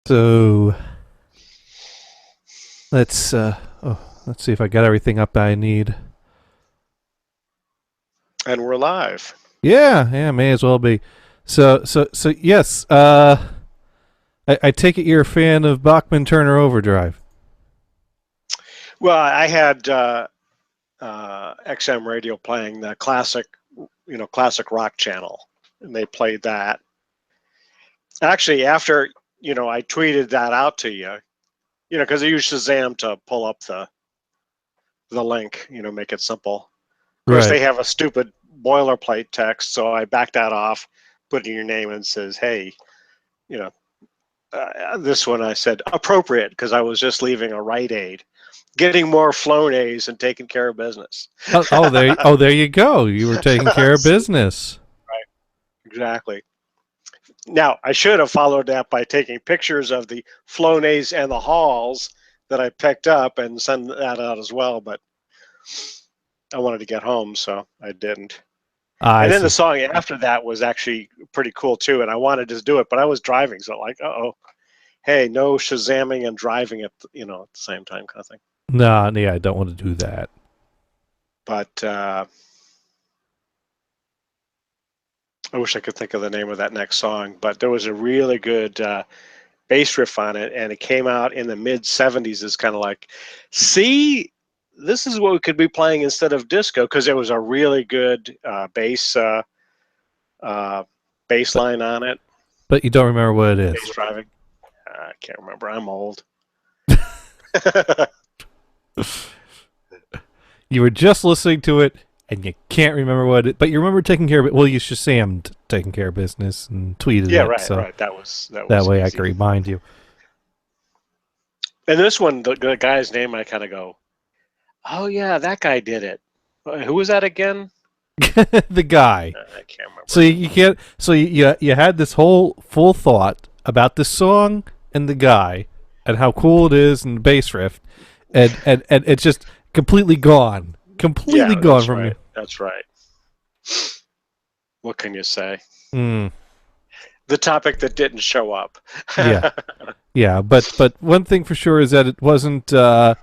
So let's see if I got everything up I need. And we're live. Yeah, may as well be. So yes. I take it you're a fan of Bachman Turner Overdrive. Well, I had XM radio playing the classic rock channel, and they played that. Actually, after I tweeted that out to you, because I use Shazam to pull up the link, make it simple. Of course, Right. they have a stupid boilerplate text, so I backed that off, put in your name, and says, "Hey, this one," I said appropriate because I was just leaving a Rite Aid, getting more Flonase and taking care of business. There you go. You were taking care of business. Right, exactly. Now, I should have followed that by taking pictures of the Flonase and the Halls that I picked up and send that out as well, but I wanted to get home, so I didn't. And then the song after that was actually pretty cool too, and I wanted to do it, but I was driving, so hey, no Shazamming and driving at the same time kind of thing. No, yeah, I don't want to do that. But I wish I could think of the name of that next song, but there was a really good bass riff on it, and it came out in the mid-'70s. It's kind of like, see, this is what we could be playing instead of disco, because there was a really good bass line on it. But you don't remember what it is. Bass driving. I can't remember. I'm old. You were just listening to it, and you can't remember what it. But you remember taking care of it. Well, you Shazammed taking care of business and tweeted it. Right, so right. That was that way easy. I can remind you. And this one, the guy's name, I kind of go, oh yeah, that guy did it. Who was that again? The guy. I can't remember. So you can't. So you had this whole full thought about the song and the guy and how cool it is and the bass riff, and it's just completely gone. Completely gone from you. That's right. What can you say? Mm. The topic that didn't show up. Yeah. Yeah, but one thing for sure is that it wasn't the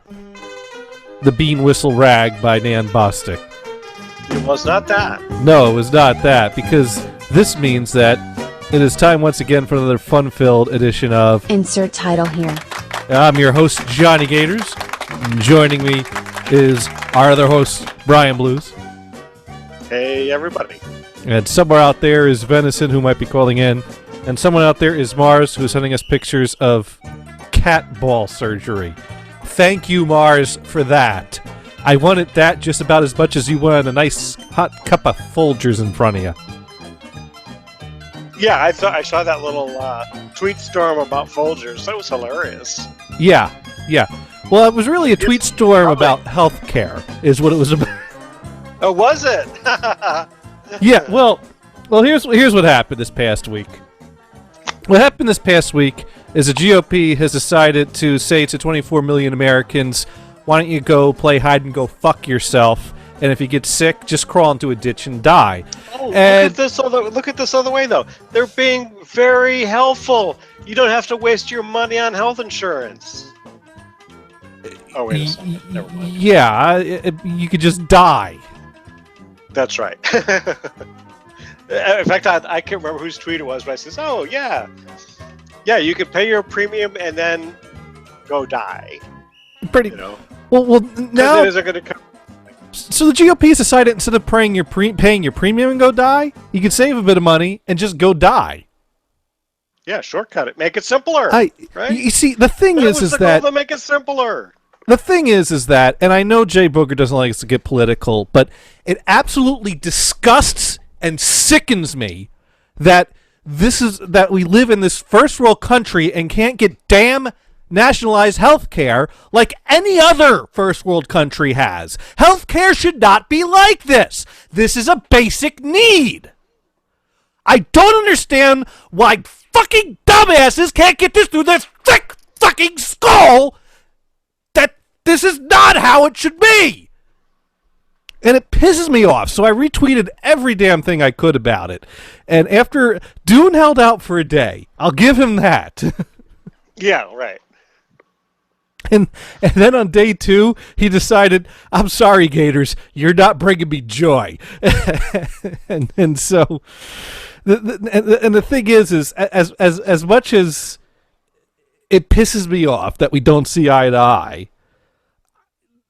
Bean Whistle Rag by Nan Bostic. It was not that. No, it was not that, because this means that it is time once again for another fun-filled edition of Insert title here. I'm your host, Johnny Gators. Joining me is our other host, Brian Blues. Hey, everybody. And somewhere out there is Venison, who might be calling in. And someone out there is Mars, who's sending us pictures of cat ball surgery. Thank you, Mars, for that. I wanted that just about as much as you wanted a nice hot cup of Folgers in front of you. Yeah, I saw that little tweet storm about Folgers. That was hilarious. Yeah. Well, it was really a tweet storm about healthcare, is what it was about. Oh, was it? Yeah. Well, here's what happened this past week. What happened this past week is the GOP has decided to say to 24 million Americans, why don't you go play hide and go fuck yourself, and if you get sick, just crawl into a ditch and die. Oh, and look at this other way, though. They're being very helpful. You don't have to waste your money on health insurance. Oh, wait a second. Never mind. Yeah, you could just die. That's right. In fact, I can't remember whose tweet it was, but I says, oh, yeah, you could pay your premium and then go die. Pretty. Well, now isn't going to come. So the GOP has decided instead of paying your premium and go die, you can save a bit of money and just go die. Yeah, shortcut it. Make it simpler. Right? You see, the thing is that to make it simpler. The thing is that, and I know Jay Booker doesn't like us to get political, but it absolutely disgusts and sickens me that we live in this first world country and can't get damn nationalized health care like any other first world country has. Health care should not be like this. This is a basic need. I don't understand why fucking dumbasses can't get this through their thick fucking skull that this is not how it should be. And it pisses me off, so I retweeted every damn thing I could about it. And after Dune held out for a day, I'll give him that. Yeah, right. And then on day 2, he decided, I'm sorry, Gators, you're not bringing me joy. and so, the thing is as much as it pisses me off that we don't see eye to eye,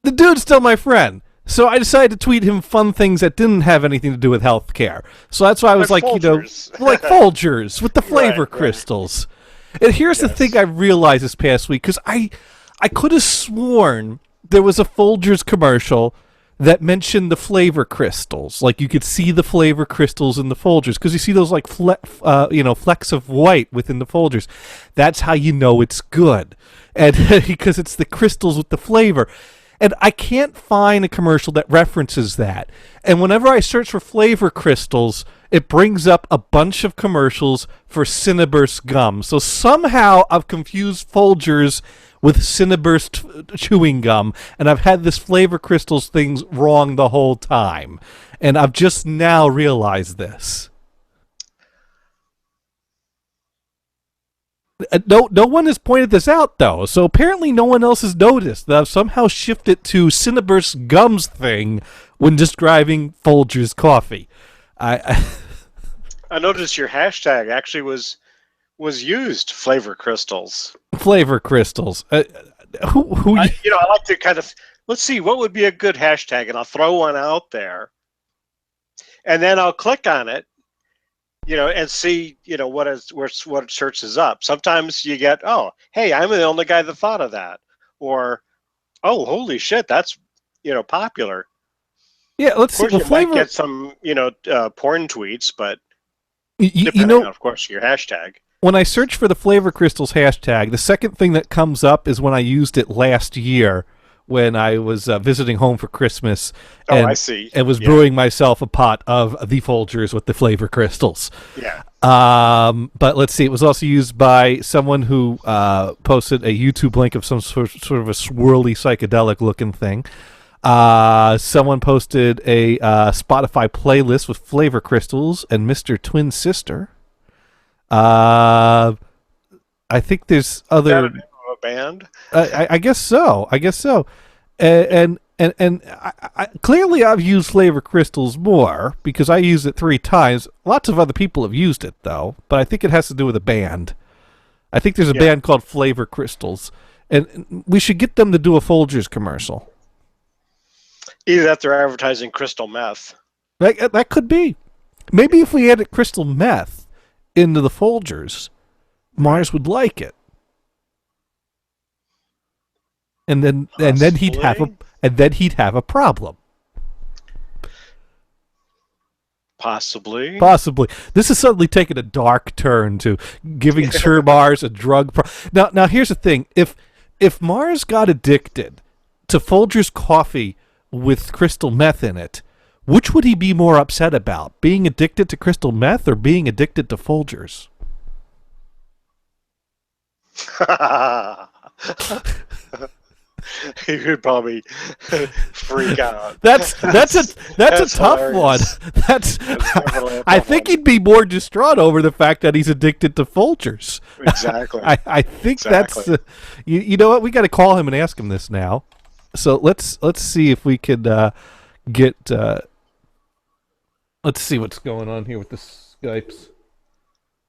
the dude's still my friend. So I decided to tweet him fun things that didn't have anything to do with healthcare. So that's why I was like Folgers. like Folgers with the flavor Right. crystals. And here's the thing I realized this past week, because I could have sworn there was a Folgers commercial that mentioned the flavor crystals. Like you could see the flavor crystals in the Folgers, because you see those like flecks of white within the Folgers. That's how you know it's good, and because it's the crystals with the flavor. And I can't find a commercial that references that. And whenever I search for flavor crystals, it brings up a bunch of commercials for Cinnaburst gum. So somehow I've confused Folgers with Cinnaburst chewing gum, and I've had this flavor crystals things wrong the whole time. And I've just now realized this. No one has pointed this out, though. So apparently no one else has noticed that I've somehow shifted to Cinnaburst gums thing when describing Folgers coffee. I noticed your hashtag actually was used flavor crystals. Flavor crystals. I like to kind of let's see what would be a good hashtag, and I'll throw one out there, and then I'll click on it, and see what it searches up. Sometimes you get, oh, hey, I'm the only guy that thought of that, or oh, holy shit, that's popular. Yeah, let's see. Of course, you might get some porn tweets, but depending on, of course, your hashtag. When I search for the flavor crystals hashtag, the second thing that comes up is when I used it last year when I was visiting home for Christmas. And, I see. And was brewing myself a pot of the Folgers with the flavor crystals. Yeah. But let's see. It was also used by someone who posted a YouTube link of some sort of a swirly psychedelic looking thing. Someone posted a Spotify playlist with flavor crystals and Mr. Twin Sister. I think there's other. Is that a band? I guess so. And I clearly I've used flavor crystals more because I used it 3 times. Lots of other people have used it though, but I think it has to do with a band. I think there's a band called Flavor Crystals, and we should get them to do a Folgers commercial. Either that, they're advertising crystal meth. That could be. Maybe if we added crystal meth into the Folgers, Mars would like it. And then he'd have a problem. Possibly. This is suddenly taking a dark turn to giving Sir Mars a drug. Now here's the thing: if Mars got addicted to Folgers coffee with crystal meth in it, which would he be more upset about? Being addicted to crystal meth or being addicted to Folgers? He would probably freak out. That's a tough one. I think he'd be more distraught over the fact that he's addicted to Folgers. Exactly. I think that's you know what, we got to call him and ask him this now. So let's see if we could get let's see what's going on here with the Skypes.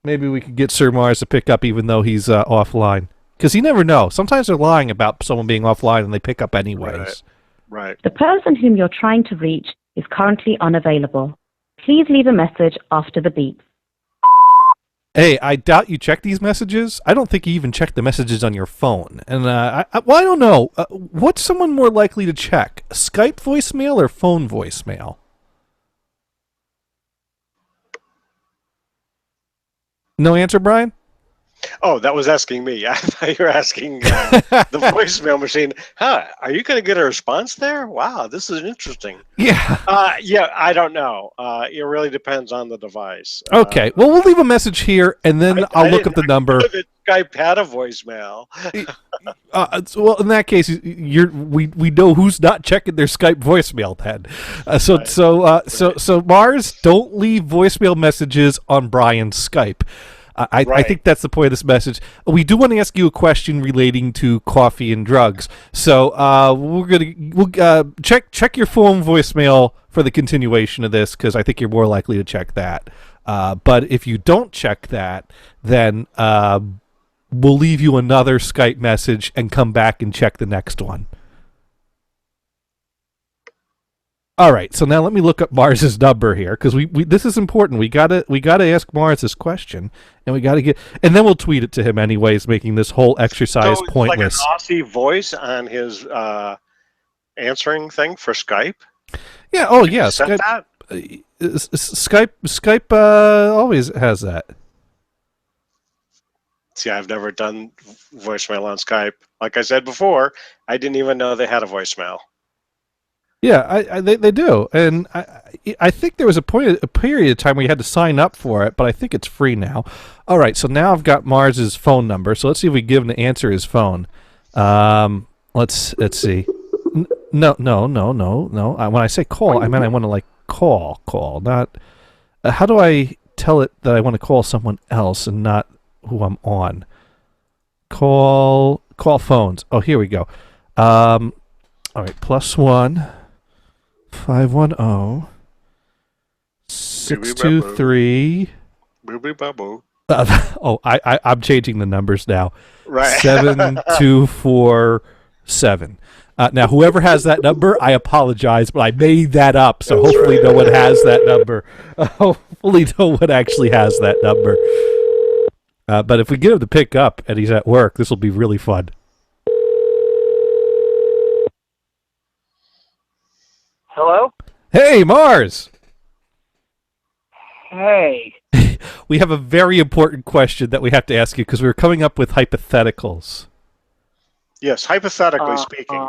Maybe we could get Sir Mars to pick up even though he's offline. Because you never know. Sometimes they're lying about someone being offline and they pick up anyways. Right. The person whom you're trying to reach is currently unavailable. Please leave a message after the beep. Hey, I doubt you check these messages. I don't think you even check the messages on your phone. And I don't know. What's someone more likely to check? Skype voicemail or phone voicemail? No answer, Brian? Oh, that was asking me. I thought you were asking the voicemail machine. Huh? Are you going to get a response there? Wow, this is interesting. Yeah. Yeah, I don't know. It really depends on the device. Okay. Well, we'll leave a message here, and then I'll look up the number. Skype had a voicemail. Well, in that case, we know who's not checking their Skype voicemail then. So Mars, don't leave voicemail messages on Brian's Skype. I Right. think that's the point of this message. We do want to ask you a question relating to coffee and drugs. So we'll check your phone voicemail for the continuation of this, because I think you're more likely to check that. But if you don't check that, then we'll leave you another Skype message and come back and check the next one. All right, so now let me look up Mars's number here, because we this is important. We gotta ask Mars this question, and we gotta and then we'll tweet it to him anyways, making this whole exercise So it's pointless. like an Aussie voice on his answering thing for Skype. Yeah. Oh yeah. Set Skype. that? Skype always has that. See, I've never done voicemail on Skype. Like I said before, I didn't even know they had a voicemail. Yeah, they do, and I think there was a period of time where you had to sign up for it, but I think it's free now. All right, so now I've got Mars's phone number, so let's see if we give him to answer his phone. Let's see. No. When I say call, I mean I want to like call, not. How do I tell it that I want to call someone else and not who I'm on? Call phones. Oh, here we go. All right, +1 510 623. Boo-boo-boo-boo. I'm changing the numbers now. Right. 7247. Now, whoever has that number, I apologize, but I made that up, so That's hopefully right. no one has that number. Hopefully no one actually has that number. But if we get him to pick up and he's at work, this will be really fun. Hello? Hey, Mars! Hey. We have a very important question that we have to ask you because we're coming up with hypotheticals. Yes, hypothetically speaking.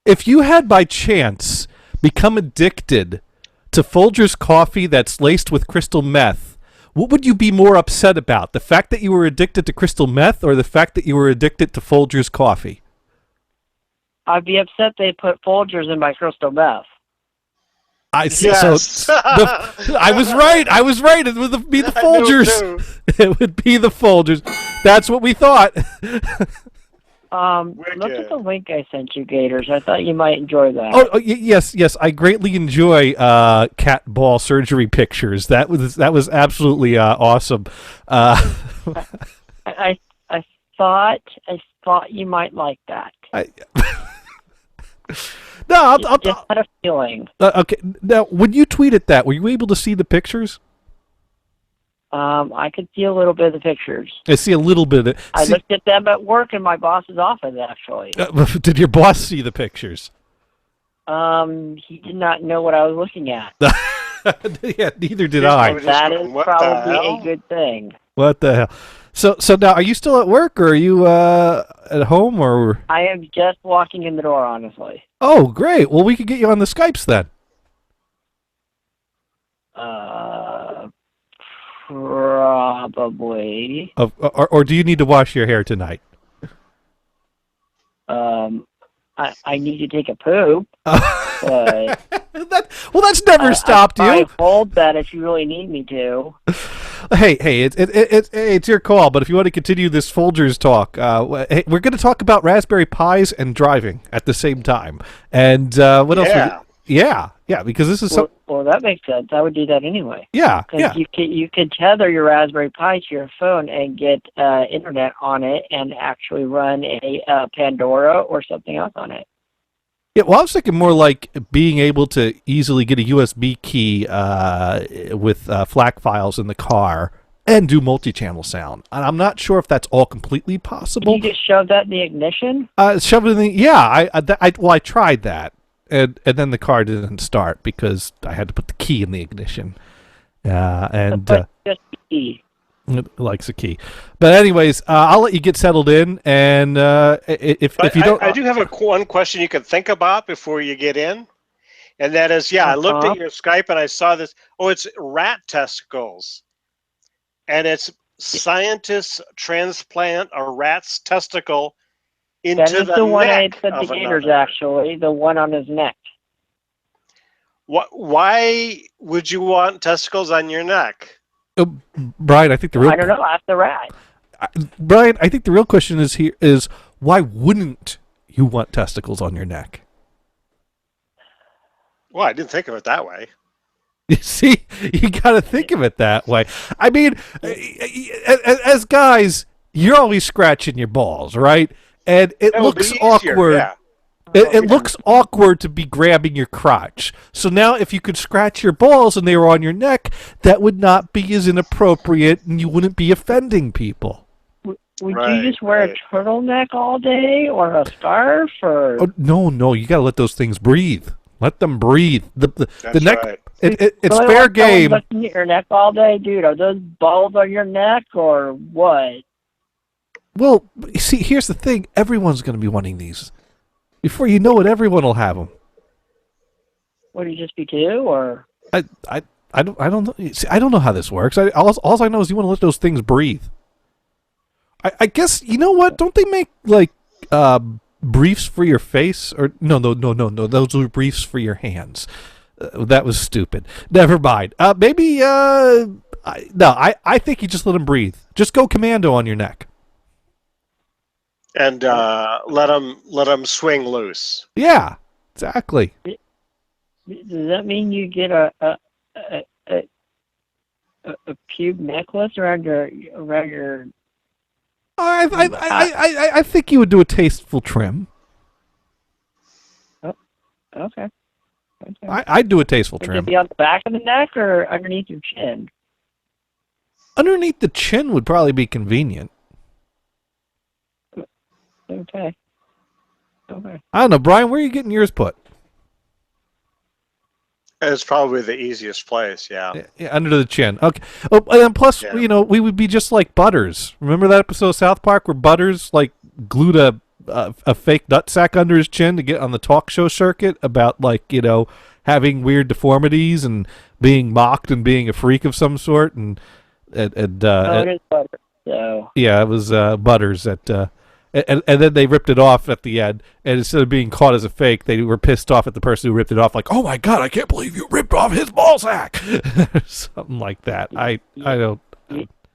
If you had by chance become addicted to Folgers coffee that's laced with crystal meth, what would you be more upset about? The fact that you were addicted to crystal meth or the fact that you were addicted to Folgers coffee? I'd be upset they put Folgers in my crystal meth. Yes. So I was right. It would be the I knew Folgers. It would be the Folgers. That's what we thought. Look at the link I sent you, Gators. I thought you might enjoy that. Yes. I greatly enjoy cat ball surgery pictures. That was absolutely awesome. I thought you might like that. No, I'll just had a feeling. okay. Now, when you tweeted that, were you able to see the pictures? I could see a little bit of the pictures. I see a little bit of it. I looked at them at work in my boss's office, actually. Did your boss see the pictures? He did not know what I was looking at. Yeah, neither did I. That is probably a good thing. What the hell? So now, are you still at work, or are you at home, or? I am just walking in the door, honestly. Oh, great. Well, we could get you on the Skypes then. Probably. Or do you need to wash your hair tonight? I need to take a poop. But that's never stopped you. I hold that if you really need me to. Hey, it's your call. But if you want to continue this Folgers talk, hey, we're going to talk about Raspberry Pis and driving at the same time. And what else? Yeah, because this is well, that makes sense. I would do that anyway. Yeah. You could tether your Raspberry Pi to your phone and get internet on it and actually run a Pandora or something else on it. Yeah, well, I was thinking more like being able to easily get a USB key with FLAC files in the car and do multi-channel sound. And I'm not sure if that's all completely possible. Can you just shove that in the ignition? Shove it in the I tried that, and then the car didn't start because I had to put the key in the ignition. And just the key. It likes a key. But anyways, I'll let you get settled in, and if you don't, I do have one question you can think about before you get in, and that is, I looked at your Skype and I saw this. Oh, it's rat testicles, and it's scientists transplant a rat's testicle into that is the one I neck had said to of Gators, another. actually, the one on his neck. Why would you want testicles on your neck? Brian, I think the real I don't know. Ask the rat. Brian, I think the real question is why wouldn't you want testicles on your neck? Well, I didn't think of it that way. You see, you got to think of it that way. I mean, as guys, you're always scratching your balls, right? And it looks awkward. Yeah. It looks awkward to be grabbing your crotch. So now if you could scratch your balls and they were on your neck, that would not be as inappropriate and you wouldn't be offending people. Would you just wear a turtleneck all day or a scarf? Or No, you got to let those things breathe. Let them breathe. The neck. Right. It's fair game. Looking at your neck all day, dude. Are those balls on your neck or what? Well, see, here's the thing. Everyone's going to be wanting these. Before you know it, everyone will have them. Would it just be two, or? I don't know. See, I don't know how this works. All I know is you want to let those things breathe. I guess, you know what? Don't they make like briefs for your face? Or no. Those were briefs for your hands. That was stupid. Never mind. Maybe. No. I think you just let them breathe. Just go commando on your neck. And let them swing loose. Yeah, exactly. Does that mean you get a pube necklace around your? I think you would do a tasteful trim. Oh, okay. I'd do a tasteful Would trim. it be on the back of the neck or underneath your chin? Underneath the chin would probably be convenient. Okay. I don't know, Brian. Where are you getting yours put? It's probably the easiest place. Yeah. Yeah, under the chin. Okay. Oh, and plus, we would be just like Butters. Remember that episode of South Park where Butters like glued a fake nutsack under his chin to get on the talk show circuit about having weird deformities and being mocked and being a freak of some sort and it is Butters. So. Yeah, it was Butters at. And then they ripped it off at the end, and instead of being caught as a fake, they were pissed off at the person who ripped it off, like, "Oh my God, I can't believe you ripped off his ball sack," something like that. I don't.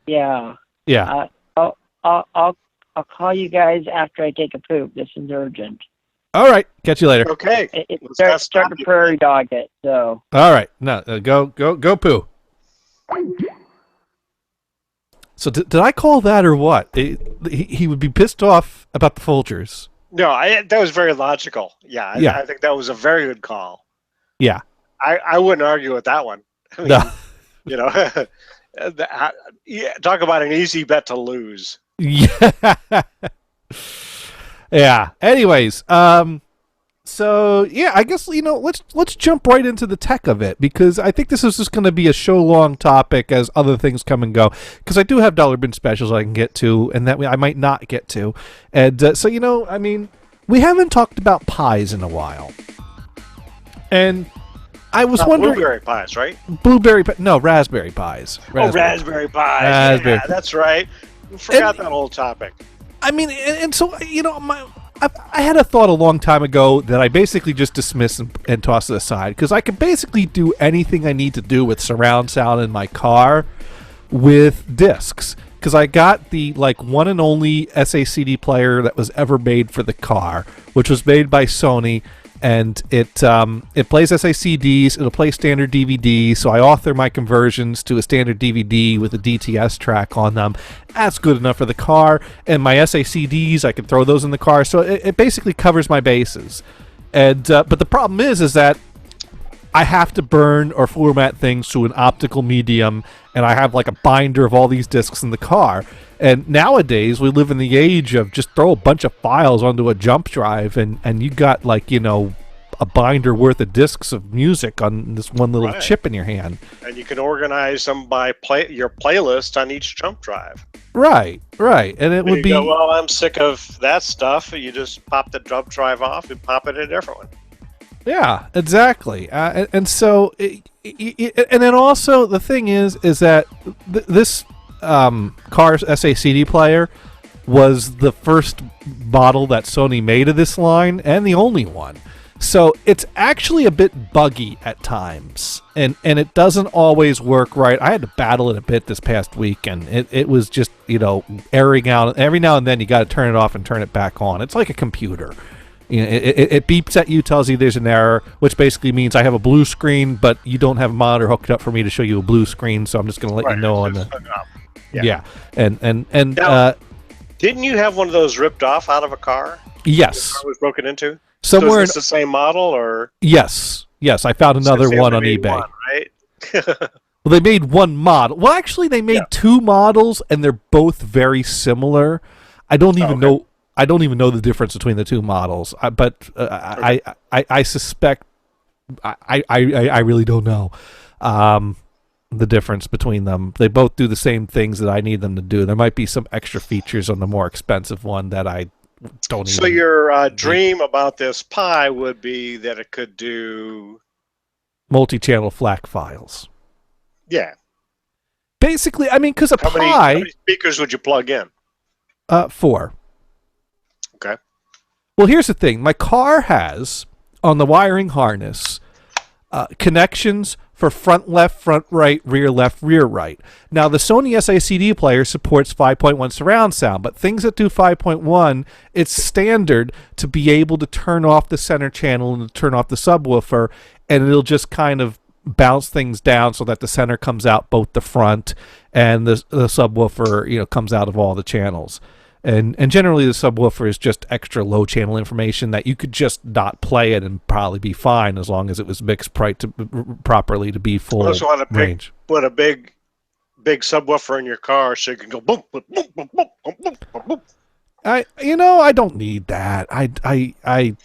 Yeah. Yeah. I'll call you guys after I take a poop. This is urgent. All right. Catch you later. Okay. It's start to prairie dog it. So. All right. No, go poo. So did I call that or what? He would be pissed off about the Folgers. No, that was very logical. Yeah, I think that was a very good call. Yeah. I wouldn't argue with that one. I mean, no. Talk about an easy bet to lose. Yeah. Yeah. Anyways, so yeah, I guess let's jump right into the tech of it, because I think this is just going to be a show long topic as other things come and go, because I do have dollar bin specials I can get to and that I might not get to, and so I mean, we haven't talked about pies in a while, and I was wondering, blueberry pies, right? Raspberry pies. Raspberry pies. Raspberry. Yeah, that's right. Forgot that whole topic. I mean, and so I had a thought a long time ago that I basically just dismiss and toss it aside, because I can basically do anything I need to do with surround sound in my car with discs, because I got the one and only SACD player that was ever made for the car, which was made by Sony, and it plays SACDs. It'll play standard DVDs, so I author my conversions to a standard DVD with a DTS track on them. That's good enough for the car, and my SACDs, I can throw those in the car, so it basically covers my bases. And but the problem is that I have to burn or format things to an optical medium, and I have a binder of all these discs in the car. And nowadays, we live in the age of just throw a bunch of files onto a jump drive, and you got a binder worth of discs of music on this one little chip in your hand. And you can organize them by your playlist on each jump drive. Right. And it would be... go, well, I'm sick of that stuff. You just pop the jump drive off and pop it in a different one. Yeah, exactly. And so... and then also, the thing is that this... car SACD player was the first model that Sony made of this line, and the only one. So it's actually a bit buggy at times, and it doesn't always work right. I had to battle it a bit this past week, and it was just, airing out. Every now and then you got to turn it off and turn it back on. It's like a computer. It beeps at you, tells you there's an error, which basically means I have a blue screen, but you don't have a monitor hooked up for me to show you a blue screen, so I'm just going to let you know on the... Yeah. And now, didn't you have one of those ripped off out of a car? Yes. The car was broken into? Somewhere so is this the same model, or? Yes, I found another one on eBay. One, right? Well, they made one model. Well, actually, they made two models, and they're both very similar. I don't even know. I don't even know the difference between the two models. I suspect. I really don't know the difference between them. They both do the same things that I need them to do. There might be some extra features on the more expensive one that I don't. So your dream about this Pi would be that it could do multi-channel FLAC files. Yeah. Basically, I mean, because a Pi. How many speakers would you plug in? 4. Okay. Well, here's the thing. My car has on the wiring harness connections for front left, front right, rear left, rear right. Now, the Sony SACD player supports 5.1 surround sound, but things that do 5.1, it's standard to be able to turn off the center channel and to turn off the subwoofer, and it'll just kind of bounce things down so that the center comes out both the front and the subwoofer, comes out of all the channels. And generally the subwoofer is just extra low channel information that you could just not play it and probably be fine as long as it was mixed properly to be full range. Put a big subwoofer in your car so you can go boom, boom, boom, boom, boom, boom, boom, boom. I don't need that. I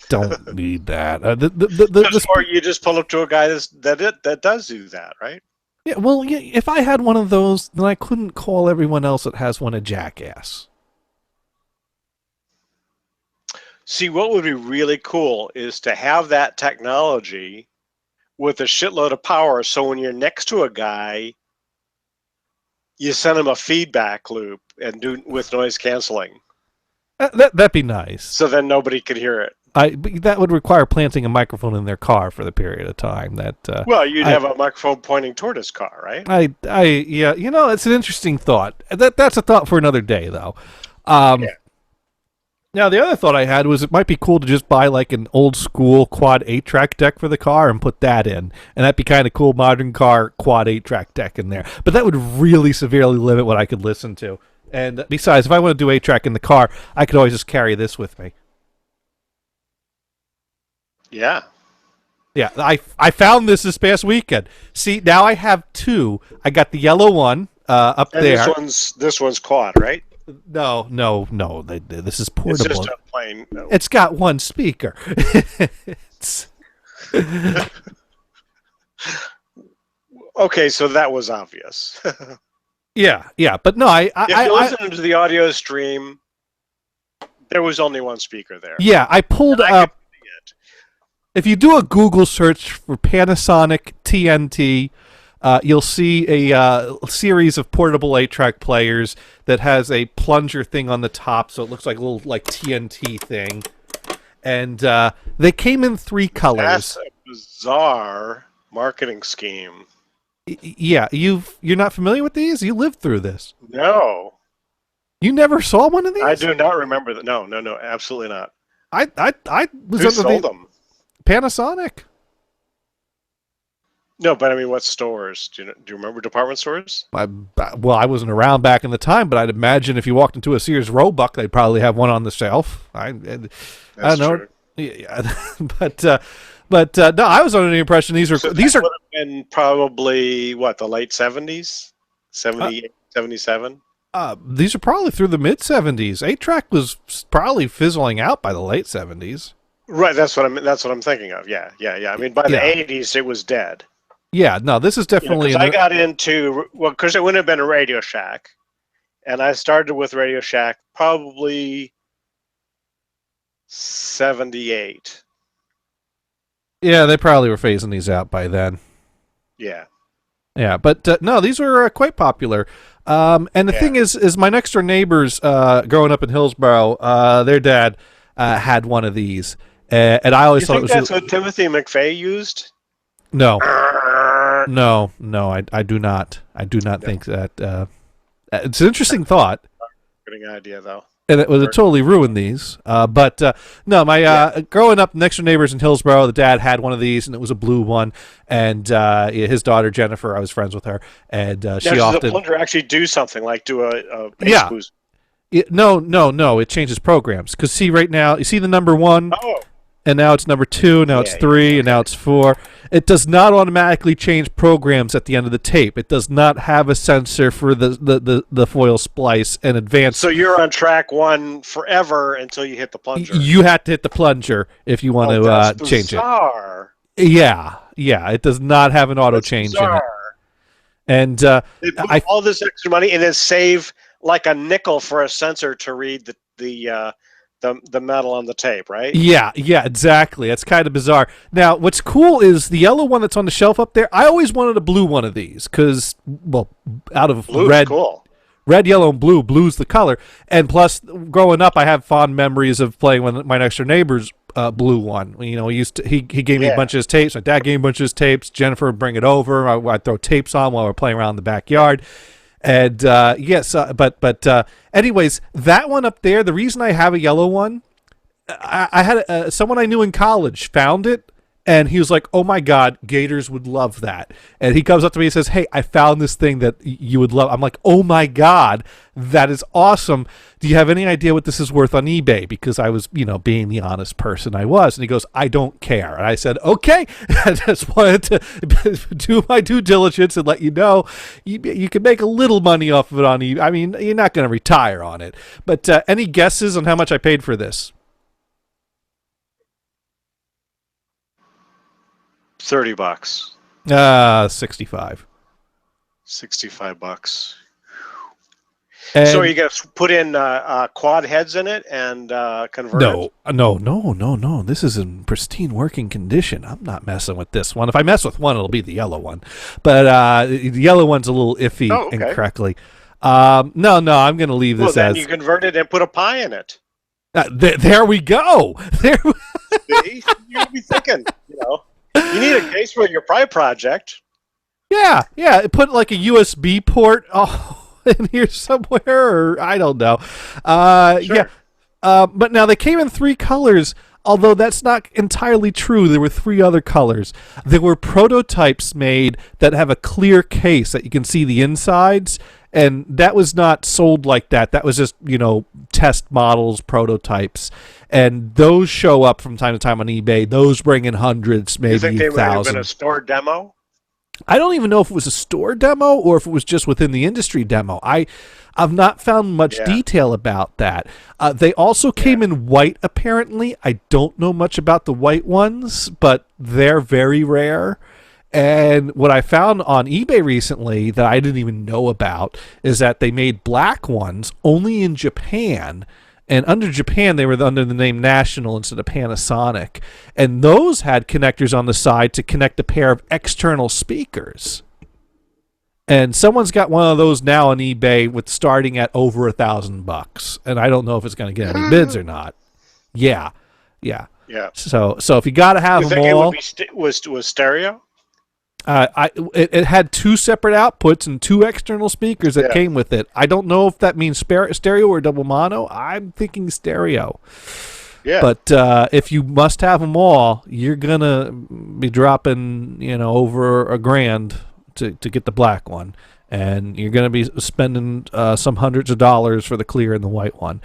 don't need that. Or you just pull up to a guy that does do that, right? Yeah. Well, if I had one of those, then I couldn't call everyone else that has one a jackass. See, what would be really cool is to have that technology with a shitload of power, so when you're next to a guy, you send him a feedback loop and do with noise canceling. That'd be nice. So then nobody could hear it. But that would require planting a microphone in their car for the period of time. Well, you'd have a microphone pointing toward his car, right? Yeah, it's an interesting thought. That's a thought for another day, though. Now, the other thought I had was it might be cool to just buy like an old school quad 8-track deck for the car and put that in. And that'd be kind of cool, modern car quad 8-track deck in there. But that would really severely limit what I could listen to. And besides, if I want to do 8-track in the car, I could always just carry this with me. Yeah. Yeah, I found this past weekend. See, now I have 2. I got the yellow one up and there. This one's quad, right? No. This is portable. It's just a plain. No. It's got one speaker. Okay, so that was obvious. Yeah, but no, if you listen to the audio stream, there was only one speaker there. Yeah, I pulled up. If you do a Google search for Panasonic TNT, you'll see a series of portable 8-track players that has a plunger thing on the top, so it looks like a little TNT thing. And they came in 3 colors. That's a bizarre marketing scheme. Yeah, you're not familiar with these? You lived through this. No. You never saw one of these? I do not remember that. No, absolutely not. I was Who sold them? Panasonic. No, but I mean, what stores? Do you remember department stores? Well, I wasn't around back in the time, but I'd imagine if you walked into a Sears Roebuck, they'd probably have one on the shelf. I don't know. True. Yeah, but no, I was under the impression these are would have been probably what, the late 70s, 78, 77. These are probably through the mid 70s. 8-track was probably fizzling out by the late 70s. Right, that's what I'm thinking of. Yeah. I mean, by the 80s, it was dead. Yeah, no, this is definitely. I got into because it wouldn't have been a Radio Shack, and I started with Radio Shack probably 78. Yeah, they probably were phasing these out by then. Yeah. Yeah, but no, these were quite popular. And the thing is my next door neighbors growing up in Hillsborough, their dad had one of these. And I always You thought it think was that's what Timothy McVeigh used? no, I do not. I do not think that. It's an interesting thought. Getting an idea though. And it would have totally ruined these. But no, my growing up next door neighbors in Hillsborough, the dad had one of these, and it was a blue one. And his daughter Jennifer, I was friends with her, and she does often. the plunger actually do something like do a Yeah. boost? No. It changes programs. Because see, right now, you see the number 1, Oh, and now it's number 2, now it's 3, and now it's 4. It does not automatically change programs at the end of the tape. It does not have a sensor for the foil splice and advance. so you're on track 1 forever until you hit the plunger. You have to hit the plunger if you want to change it. Yeah. It does not have an auto change in it. And They put all this extra money and then save like a nickel for a sensor to read the metal on the tape, right? Yeah, exactly. That's kind of bizarre. Now, what's cool is the yellow one that's on the shelf up there. I always wanted a blue one of these because, well, out of Blue's red, cool. red, yellow, and blue. Blue's the color. And plus, growing up, I have fond memories of playing with my next door neighbor's blue one. You know, he gave me a bunch of his tapes. My dad gave me a bunch of his tapes. Jennifer would bring it over. I'd throw tapes on while we're playing around in the backyard. And anyways, that one up there, the reason I have a yellow one, I had someone I knew in college found it, and he was like, "Oh my God, Gators would love that." And he comes up to me and says, "Hey, I found this thing that you would love." I'm like, "Oh my God, that is awesome. Do you have any idea what this is worth on eBay?" Because I was, being the honest person I was. And he goes, "I don't care." And I said, "Okay." I just wanted to do my due diligence and let you know you can make a little money off of it on eBay. I mean, you're not going to retire on it. But any guesses on how much I paid for this? $30. 65. $65. And So are you going to put in quad heads in it and convert it? No. This is in pristine working condition. I'm not messing with this one. If I mess with one, it'll be the yellow one. But the yellow one's a little iffy and crackly. No, I'm going to leave this then as... you convert it and put a pie in it. There we go. There. See? You're going to be thinking, You need a case for your pie project. Yeah. Put like a USB port in here somewhere, or I don't know. Sure. Yeah. But now they came in 3 colors, although that's not entirely true. There were 3 other colors. There were prototypes made that have a clear case that you can see the insides, and that was not sold like that. That was just, test models, prototypes. And those show up from time to time on eBay. Those bring in hundreds, maybe You think they would have been a thousands. store demo? I don't even know if it was a store demo or if it was just within the industry demo. I've not found much detail about that. They also came in white, apparently. I don't know much about the white ones, but they're very rare. And what I found on eBay recently that I didn't even know about is that they made black ones only in Japan. And under Japan, they were under the name National instead of Panasonic. And those had connectors on the side to connect a pair of external speakers. And someone's got one of those now on eBay with starting at over $1,000. And I don't know if it's going to get any bids or not. Yeah. So if you got to have You them think all, it was stereo? it had 2 separate outputs and 2 external speakers that came with it. I don't know if that means stereo or double mono. I'm thinking stereo. Yeah. But if you must have them all, you're gonna be dropping, over $1,000 to get the black one, and you're gonna be spending some hundreds of dollars for the clear and the white one.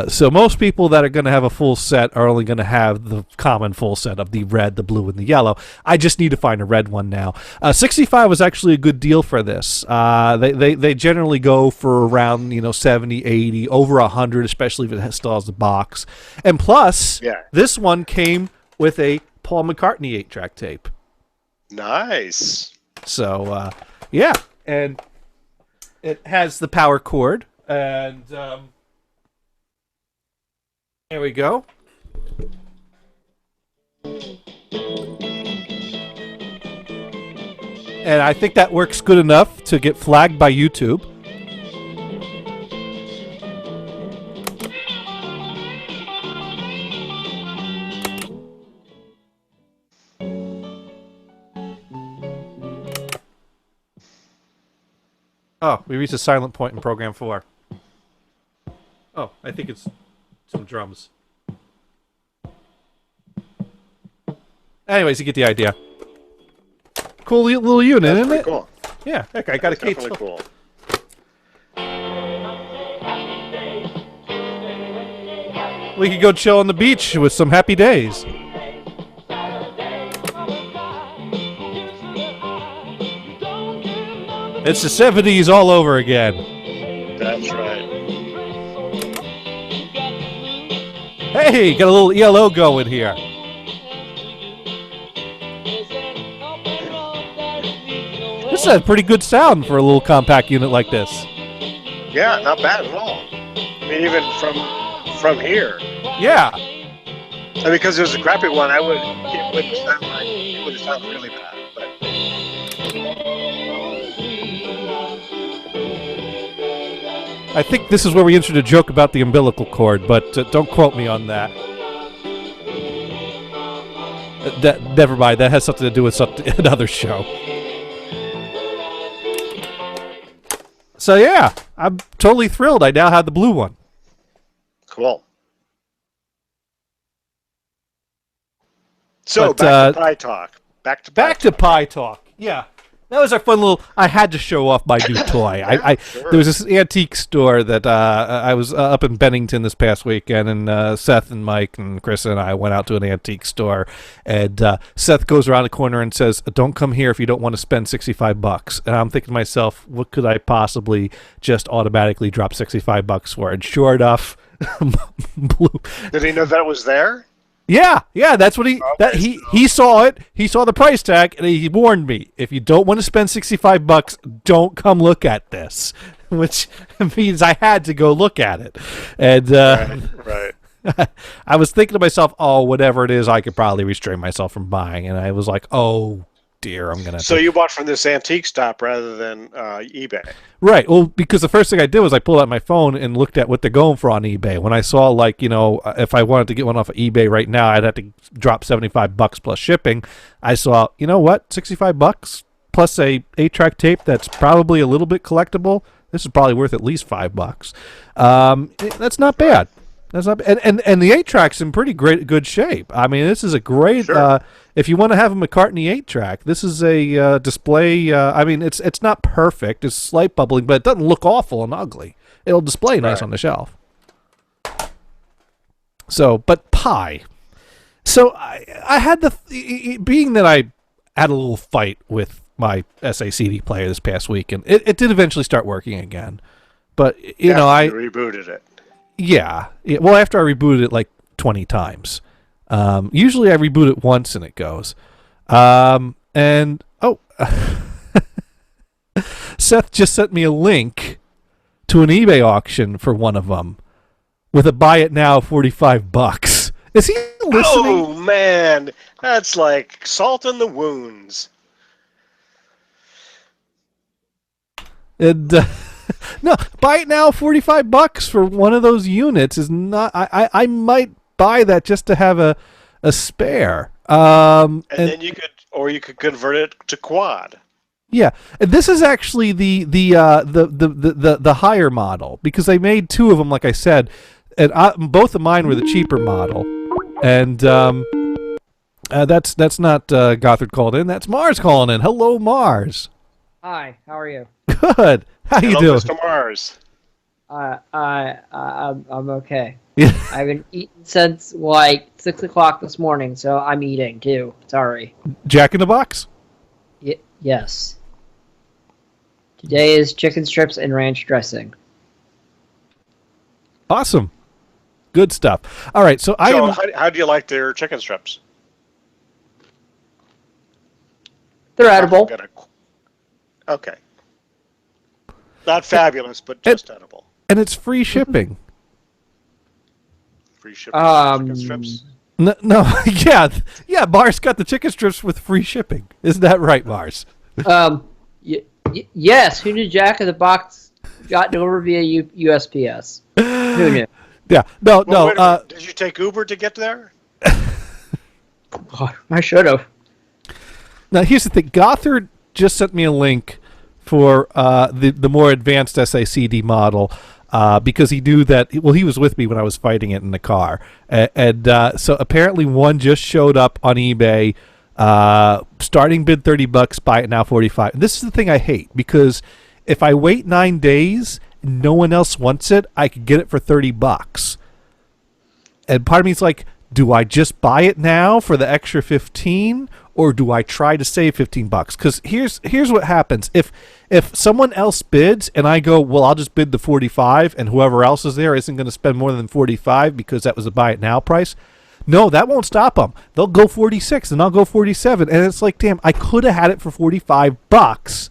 So most people that are gonna have a full set are only gonna have the common full set of the red, the blue, and the yellow. I just need to find a red one now. 65 was actually a good deal for this. They generally go for around 70, 80, over 100, especially if it still has the box. And plus, this one came with a Paul McCartney 8-track tape. Nice. So and it has the power cord, and there we go. And I think that works good enough to get flagged by YouTube. Oh, we reached a silent point in program 4. Oh, I think it's some drums. Anyways, you get the idea. Cool little unit, That's isn't pretty it? cool. Yeah, heck, I got a Kate. Definitely cool. We could go chill on the beach with some happy days. It's the 70s all over again. That's right. Hey, got a little ELO going here. This is a pretty good sound for a little compact unit like this. Yeah, not bad at all. I mean, even from here. Yeah. I mean, because there's a crappy one, it wouldn't sound really bad. But I think this is where we insert a joke about the umbilical cord, but don't quote me on that. Never mind. That has something to do with another show. So yeah, I'm totally thrilled. I now have the blue one. cool. So But, back to pie talk. Back to pie talk. Yeah. That was our fun little. I had to show off my new toy. Sure. There was this antique store that I was up in Bennington this past weekend, and Seth and Mike and Chris and I went out to an antique store, and Seth goes around the corner and says, "Don't come here if you don't want to spend $65." And I'm thinking to myself, what could I possibly just automatically drop $65 for? And sure enough, blue. Did he know that was there? Yeah, that's what he saw it. He saw the price tag, and he warned me: if you don't want to spend $65, don't come look at this. Which means I had to go look at it, and Right. I was thinking to myself, "Oh, whatever it is, I could probably restrain myself from buying." And I was like, "Oh dear, I'm gonna." So you bought from this antique stop rather than eBay. Right. Well, because the first thing I did was I pulled out my phone and looked at what they're going for on eBay. When I saw, like, if I wanted to get one off of eBay right now, I'd have to drop $75 plus shipping. I saw, you know what, $65 plus a 8-track tape that's probably a little bit collectible. This is probably worth at least $5. That's not bad. That's not and the 8-track's in pretty good shape. I mean, this is a great. Sure. If you want to have a McCartney 8-track, this is a display. I mean, it's not perfect. It's slight bubbling, but it doesn't look awful and ugly. It'll display nice on the shelf. So, but pie. So I had being that I had a little fight with my SACD player this past week, and it did eventually start working again. But you rebooted it. Yeah. Well, after I rebooted it like 20 times. Usually I reboot it once and it goes. Seth just sent me a link to an eBay auction for one of them with a buy it now $45. Is he listening? Oh man, that's like salt in the wounds. And no, buy it now $45 for one of those units is not. I might buy that just to have a spare. And then you could convert it to quad. Yeah, and this is actually the higher model because they made two of them, like I said, and both of mine were the cheaper model, and that's not Gothard called in. That's Mars calling in. Hello, Mars. Hi, how are you? Good. How you Hello, doing, Mr. Mars? I'm okay. Yeah. I haven't eaten since like 6 o'clock this morning, so I'm eating too. Sorry. Jack in the Box? Yes. Today is chicken strips and ranch dressing. Awesome. Good stuff. All right, so how do you like their chicken strips? They're edible. Okay. Not fabulous, but just edible. And it's free shipping. Free shipping chicken strips? No, yeah, Mars got the chicken strips with free shipping. Isn't that right, Mars? Yes. Who knew Jack in the Box got delivered via USPS? Who knew? Yeah. No. Did you take Uber to get there? God, I should have. Now, here's the thing. Gothard just sent me a link for the more advanced SACD model because he knew that. Well, he was with me when I was fighting it in the car, and so apparently one just showed up on eBay. Starting bid $30, buy it now $45. And this is the thing I hate, because if I wait 9 days and no one else wants it, I could get it for $30. And part of me is like, do I just buy it now for the extra 15, or do I try to save $15? Because here's what happens. If someone else bids and I go, well, I'll just bid the 45, and whoever else is there isn't going to spend more than 45 because that was a buy it now price. No, that won't stop them. They'll go 46 and I'll go 47. And it's like, damn, I could have had it for $45,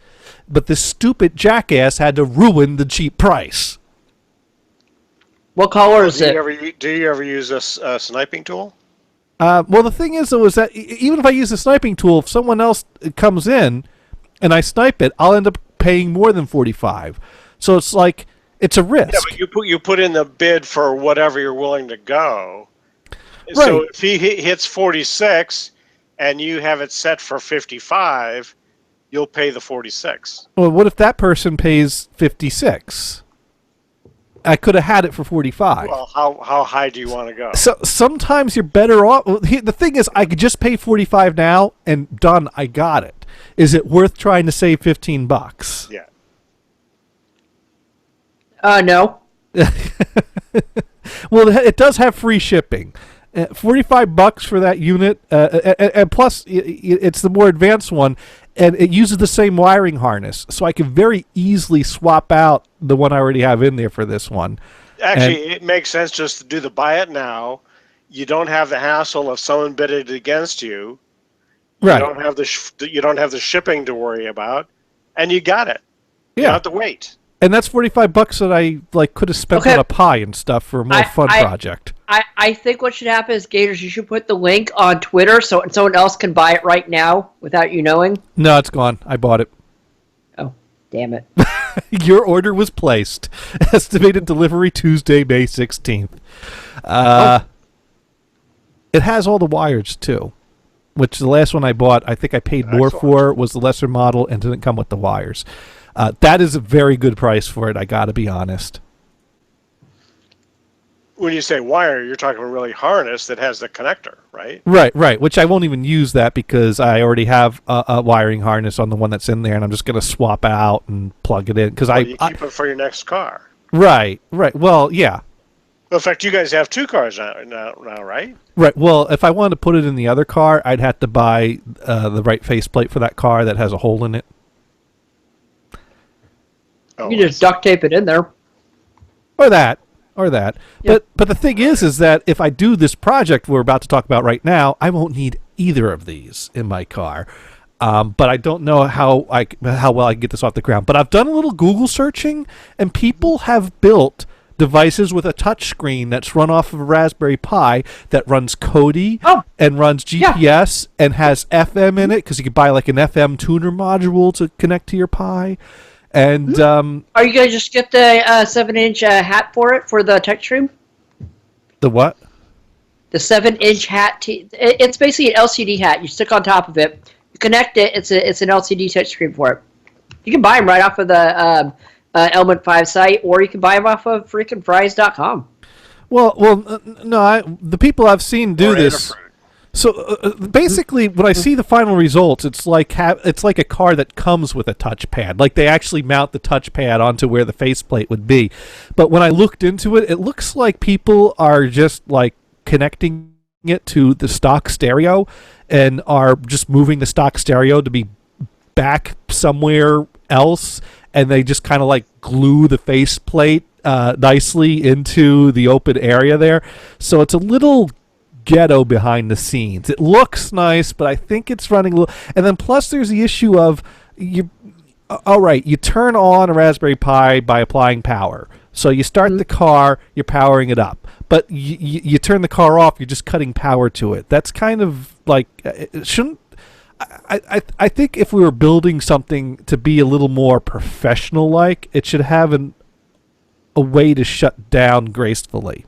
but this stupid jackass had to ruin the cheap price. What color is it? Do you ever use a sniping tool? Well, the thing is, though, is that even if I use a sniping tool, if someone else comes in and I snipe it, I'll end up paying more than 45. So it's like, it's a risk. Yeah, but you put in the bid for whatever you're willing to go. Right. So if he hits 46 and you have it set for 55, you'll pay the 46. Well, what if that person pays 56? I could have had it for 45. Well, how high do you want to go? So sometimes you're better off. Well, the thing is, I could just pay 45 now and done. I got it. Is it worth trying to save $15? Yeah. No. Well, it does have free shipping. $45 for that unit, and plus it's the more advanced one, and it uses the same wiring harness, so I can very easily swap out the one I already have in there for this one. Actually, it makes sense just to do the buy it now. You don't have the hassle of someone bidding against you. Right. You don't have the shipping to worry about, and you got it. You don't have to wait. And that's $45 that I could have spent on a pie and stuff for a more fun project. I think what should happen is, Gators, you should put the link on Twitter so someone else can buy it right now without you knowing. No, it's gone. I bought it. Oh, damn it. Your order was placed. Estimated delivery Tuesday, May 16th. It has all the wires, too, which the last one I bought, I think I paid more for, was the lesser model and didn't come with the wires. That is a very good price for it, I got to be honest. When you say wire, you're talking a really harness that has the connector, right? Right, which I won't even use that because I already have a wiring harness on the one that's in there, and I'm just going to swap out and plug it in. You keep it for your next car. Right. Well, yeah. In fact, you guys have two cars now, right? Right. Well, if I wanted to put it in the other car, I'd have to buy the right faceplate for that car that has a hole in it. You can just duct tape it in there. Or that. Yep. But the thing is that if I do this project we're about to talk about right now, I won't need either of these in my car. But I don't know how well I can get this off the ground. But I've done a little Google searching, and people have built devices with a touch screen that's run off of a Raspberry Pi that runs Kodi and runs GPS and has FM in it, because you could buy like an FM tuner module to connect to your Pi. And are you going to just get the 7-inch hat for it for the touch stream? The what? The 7-inch hat. It's basically an LCD hat. You stick on top of it. You connect it. It's an LCD touch screen for it. You can buy them right off of the Element 5 site, or you can buy them off of freaking fries.com. Well, no. The people I've seen do this. So basically, when I see the final results, it's like a car that comes with a touchpad. Like they actually mount the touchpad onto where the faceplate would be. But when I looked into it, it looks like people are just like connecting it to the stock stereo and are just moving the stock stereo to be back somewhere else, and they just kind of like glue the faceplate nicely into the open area there. So it's a little ghetto behind the scenes. It looks nice, but I think it's running a little. And then plus there's the issue of you turn on a Raspberry Pi by applying power. So you start the car, you're powering it up. But you turn the car off, you're just cutting power to it. That's kind of like, it shouldn't. I think if we were building something to be a little more professional like, it should have a way to shut down gracefully.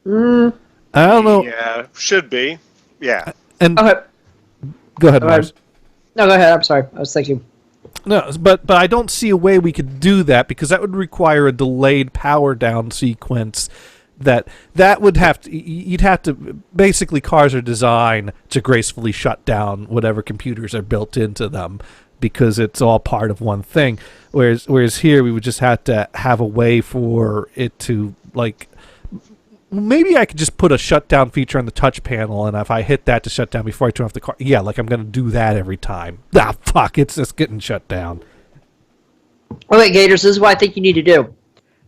I don't know. Yeah, should be. Yeah. And okay. Go ahead, Mars. No, go ahead. I'm sorry. I was thinking. No, but I don't see a way we could do that because that would require a delayed power down sequence. That would have to, you'd have to, basically cars are designed to gracefully shut down whatever computers are built into them because it's all part of one thing. Whereas here we would just have to have a way for it to, like, maybe I could just put a shutdown feature on the touch panel, and if I hit that to shut down before I turn off the car, yeah, like I'm going to do that every time. Ah, fuck, it's just getting shut down. All right, Gators, this is what I think you need to do.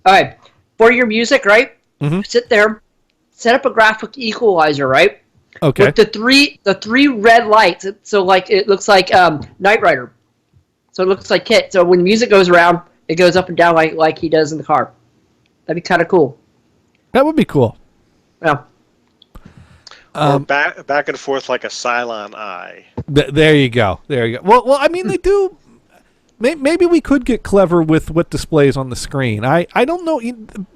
All right, for your music, right? Mm-hmm. Sit there, set up a graphic equalizer, right? Okay. With the three red lights, so like it looks like Knight Rider. So it looks like Kit. So when music goes around, it goes up and down like he does in the car. That'd be kind of cool. That would be cool. Yeah. Or back and forth like a Cylon eye. There you go. There you go. Well, I mean, they do. Maybe we could get clever with what displays on the screen. I don't know.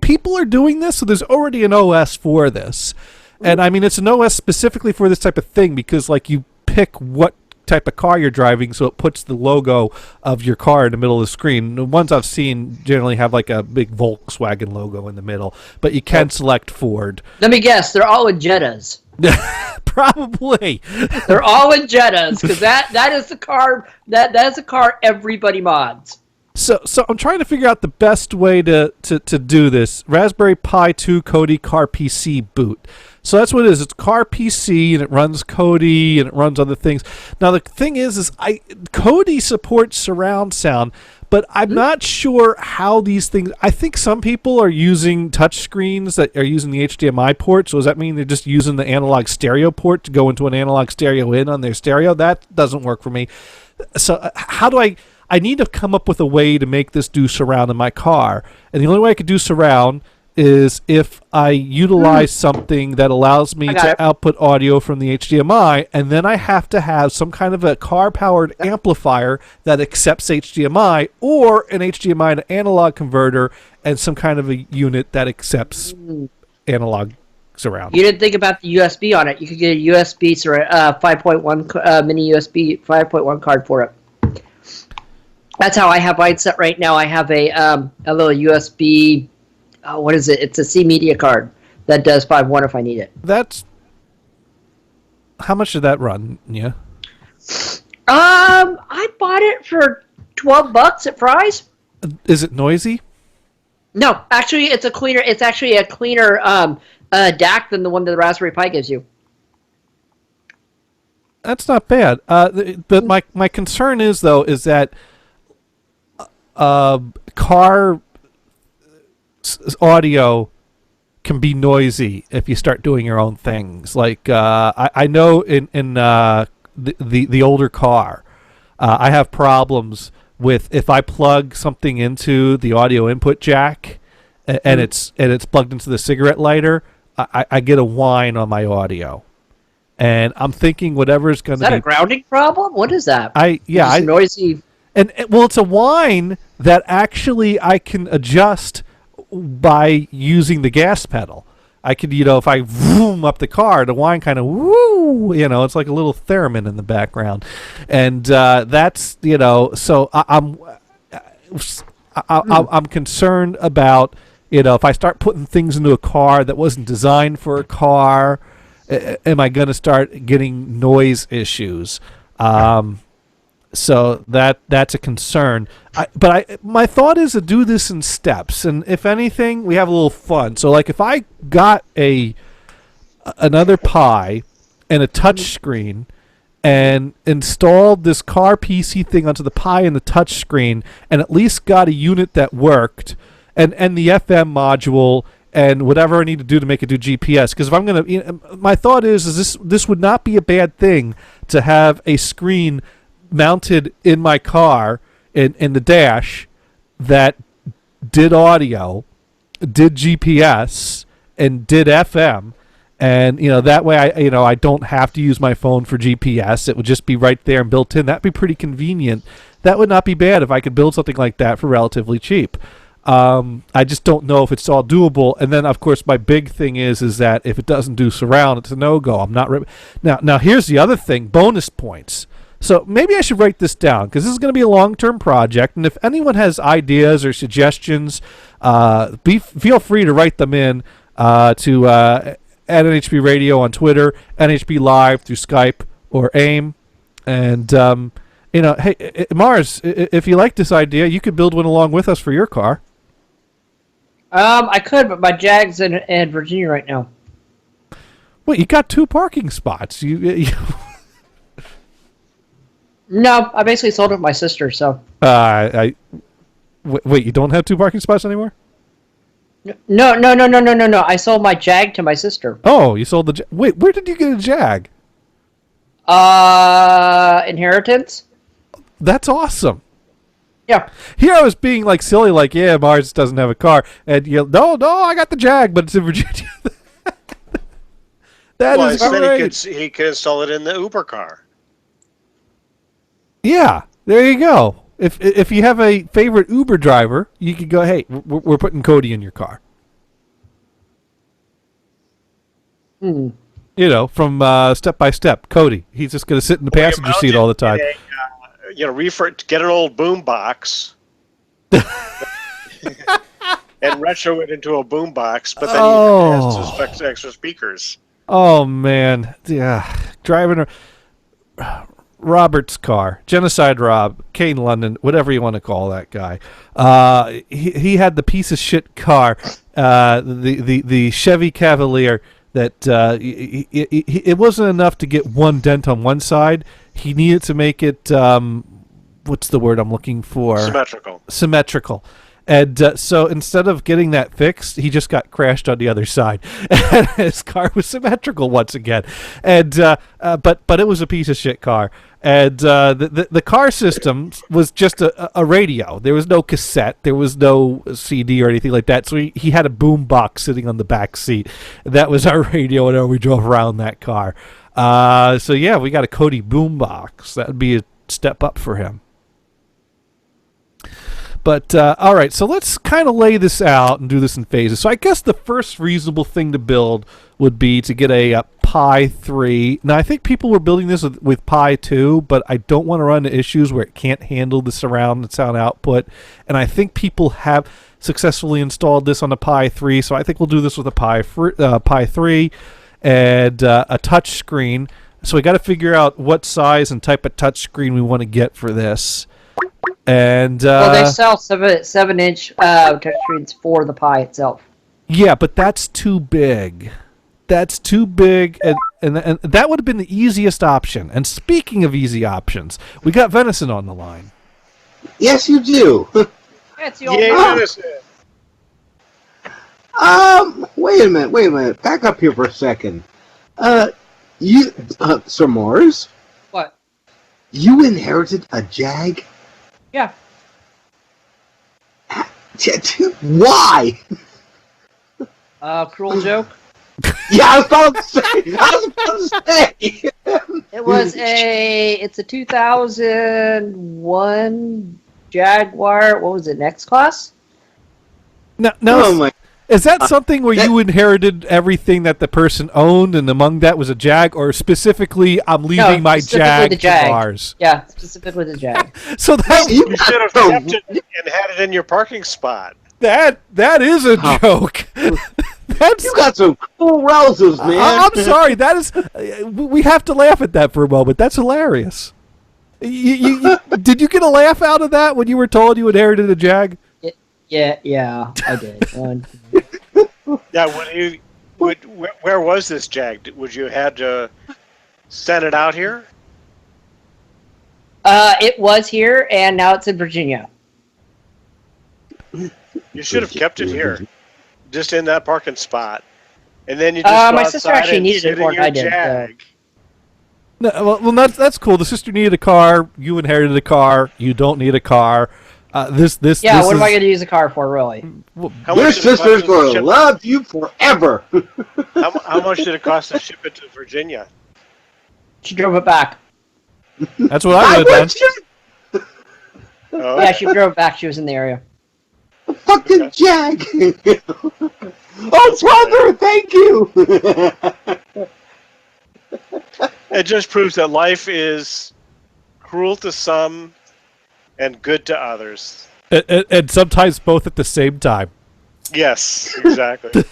People are doing this, so there's already an OS for this. And, I mean, it's an OS specifically for this type of thing because, like, you pick what type of car you're driving, so it puts the logo of your car in the middle of the screen. The ones I've seen generally have, like, a big Volkswagen logo in the middle, but you can select Ford. Let me guess. They're all in Jettas. Probably. They're all in Jettas because that is the car that is a car everybody mods. So I'm trying to figure out the best way to do this. Raspberry Pi 2 Kodi Car PC boot. So that's what it is. It's Car PC and it runs Kodi and it runs other things. Now the thing is Kodi supports surround sound, but I'm not sure how these things. I think some people are using touch screens that are using the HDMI port. So does that mean they're just using the analog stereo port to go into an analog stereo in on their stereo? That doesn't work for me. So how do I need to come up with a way to make this do surround in my car. And the only way I could do surround is if I utilize something that allows me to output audio from the HDMI, and then I have to have some kind of a car-powered amplifier that accepts HDMI, or an HDMI to analog converter, and some kind of a unit that accepts analog surround. You didn't think about the USB on it. You could get a USB 5.1 mini USB 5.1 card for it. That's how I have mine set right now. I have a little USB. What is it? It's a C Media card that does 5.1 if I need it. That's how much did that run? Yeah. I bought it for $12 at Fry's. Is it noisy? No, actually, it's a cleaner. It's actually a cleaner DAC than the one that the Raspberry Pi gives you. That's not bad. But my concern is that car audio can be noisy if you start doing your own things. Like I know in the older car, I have problems with if I plug something into the audio input jack and it's plugged into the cigarette lighter, I get a whine on my audio. And I'm thinking whatever's going to be... Is that a grounding problem? What is that? Noisy. And well, it's a whine that actually I can adjust by using the gas pedal. I could, if I vroom up the car, the whine kind of woo, it's like a little theremin in the background. And that's, so I'm concerned about, if I start putting things into a car that wasn't designed for a car, am I going to start getting noise issues? So that's a concern. But my thought is to do this in steps, and if anything, we have a little fun. So, like, if I got another Pi and a touch screen and installed this car PC thing onto the Pi and the touch screen, and at least got a unit that worked, and the FM module and whatever I need to do to make it do GPS. Because if I'm gonna, my thought is this would not be a bad thing to have a screen mounted in my car in the dash that did audio, did GPS, and did FM, and that way I don't have to use my phone for GPS. It would just be right there and built in. That'd be pretty convenient. That would not be bad if I could build something like that for relatively cheap. I just don't know if it's all doable. And then, of course, my big thing is that if it doesn't do surround, it's a no-go. I'm not now. Here's the other thing: bonus points. So maybe I should write this down because this is going to be a long-term project. And if anyone has ideas or suggestions, feel free to write them in to at NHB Radio on Twitter, NHB Live through Skype or AIM. And, hey, Mars, if you like this idea, you could build one along with us for your car. I could, but my Jag's in Virginia right now. Wait, you got 2 parking spots. You No, I basically sold it to my sister, so. wait, you don't have 2 parking spots anymore? No. I sold my Jag to my sister. Oh, you sold the wait, where did you get a Jag? Inheritance? That's awesome. Yeah. Here I was being like silly, like, yeah, Mars doesn't have a car. And you no, I got the Jag, but it's in Virginia. That is great. He could install it in the Uber car. Yeah, there you go. If you have a favorite Uber driver, you could go, hey, we're putting Cody in your car. Hmm. You know, from Step by Step, Cody. He's just going to sit in the passenger seat all the time. Get an old boom box and retro it into a boom box, but then you have extra speakers. Oh man, yeah, driving Robert's car, Genocide Rob, Kane London, whatever you want to call that guy. He had the piece of shit car, the Chevy Cavalier. That it wasn't enough to get one dent on one side. He needed to make it what's the word I'm looking for? Symmetrical. And so instead of getting that fixed, he just got crashed on the other side. And his car was symmetrical once again. And but it was a piece of shit car. And the car system was just a radio. There was no cassette. There was no CD or anything like that. So he had a boom box sitting on the back seat. That was our radio whenever we drove around that car. So yeah, we got a Cody boom box. That would be a step up for him. But, all right, so let's kind of lay this out and do this in phases. So I guess the first reasonable thing to build would be to get a Pi 3. Now, I think people were building this with Pi 2, but I don't want to run into issues where it can't handle the surround sound output. And I think people have successfully installed this on the Pi 3, so I think we'll do this with a Pi 3 and a touch screen. So we got to figure out what size and type of touch screen we want to get for this. And well, they sell 7-inch touchscreens for the Pi itself. Yeah, but that's too big. That's too big, and that would have been the easiest option. And speaking of easy options, we got Venison on the line. Yes, you do. It's the old Venison. Wait a minute. Back up here for a second. You, Sir Morris? What? You inherited a Jag? Yeah. Why? Cruel joke. Yeah, I was about to say. It's a 2001 Jaguar. What was it? Next class? No, Oh my. is that something where you inherited everything that the person owned, and among that was a Jag, or specifically, I'm leaving my Jag to Mars? Yeah, specifically the Jag. So that You should have kept it and had it in your parking spot. that is a joke. That's You got some cool relatives, man. I'm sorry. That is. We have to laugh at that for a moment. That's hilarious. Did you get a laugh out of that when you were told you inherited a Jag? Yeah, I did. Yeah, where was this Jag? Would you had to send it out here? It was here, and now it's in Virginia. You should have kept it here, just in that parking spot, and then you just my sister actually needed it more than I did. Jag. No, well, that's cool. The sister needed a car. You inherited a car. You don't need a car. This what am I going to use a car for, really? Your sister's going to love you forever. How much did it cost to ship it to Virginia? She drove it back. That's what I would have done. Oh. Yeah, she drove it back. She was in the area. Fucking Jag. Oh, brother, thank you. It just proves that life is cruel to some and good to others. And sometimes both at the same time. Yes, exactly.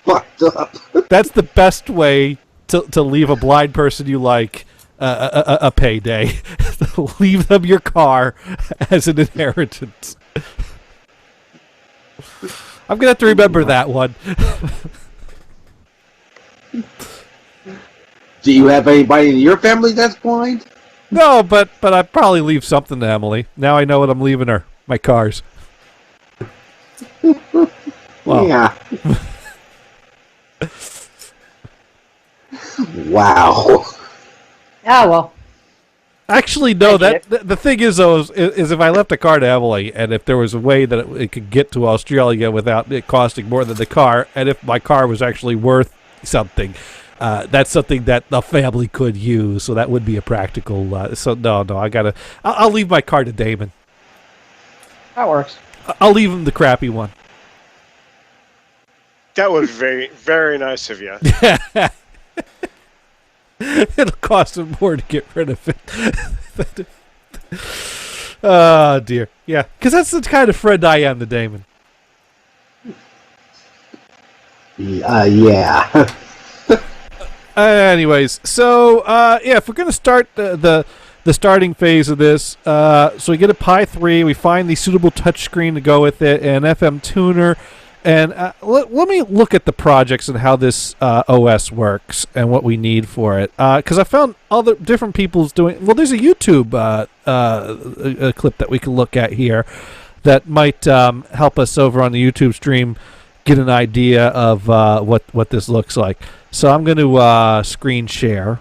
Fucked up. That's the best way to leave a blind person you like a payday. Leave them your car as an inheritance. I'm going to have to remember that one. Do you have anybody in your family that's blind? No, but I'd probably leave something to Emily. Now I know what I'm leaving her. My cars. Well. Yeah. Wow. Yeah, well. Actually, no. Thank The thing is, though, is if I left a car to Emily, and if there was a way that it could get to Australia without it costing more than the car, and if my car was actually worth something, that's something that the family could use. So that would be a practical. So no, I'll leave my car to Damon. That works. I'll leave him the crappy one. That was very, very nice of you. It'll cost him more to get rid of it. Oh, dear. Yeah, because that's the kind of friend I am to Damon. Yeah. Anyways, so, if we're going to start the starting phase of this, so we get a Pi 3, we find the suitable touchscreen to go with it, an FM tuner, and let me look at the projects and how this OS works and what we need for it. Because I found other different people's doing. Well, there's a YouTube a clip that we can look at here that might help us over on the YouTube stream get an idea of what this looks like. So I'm going to screen share.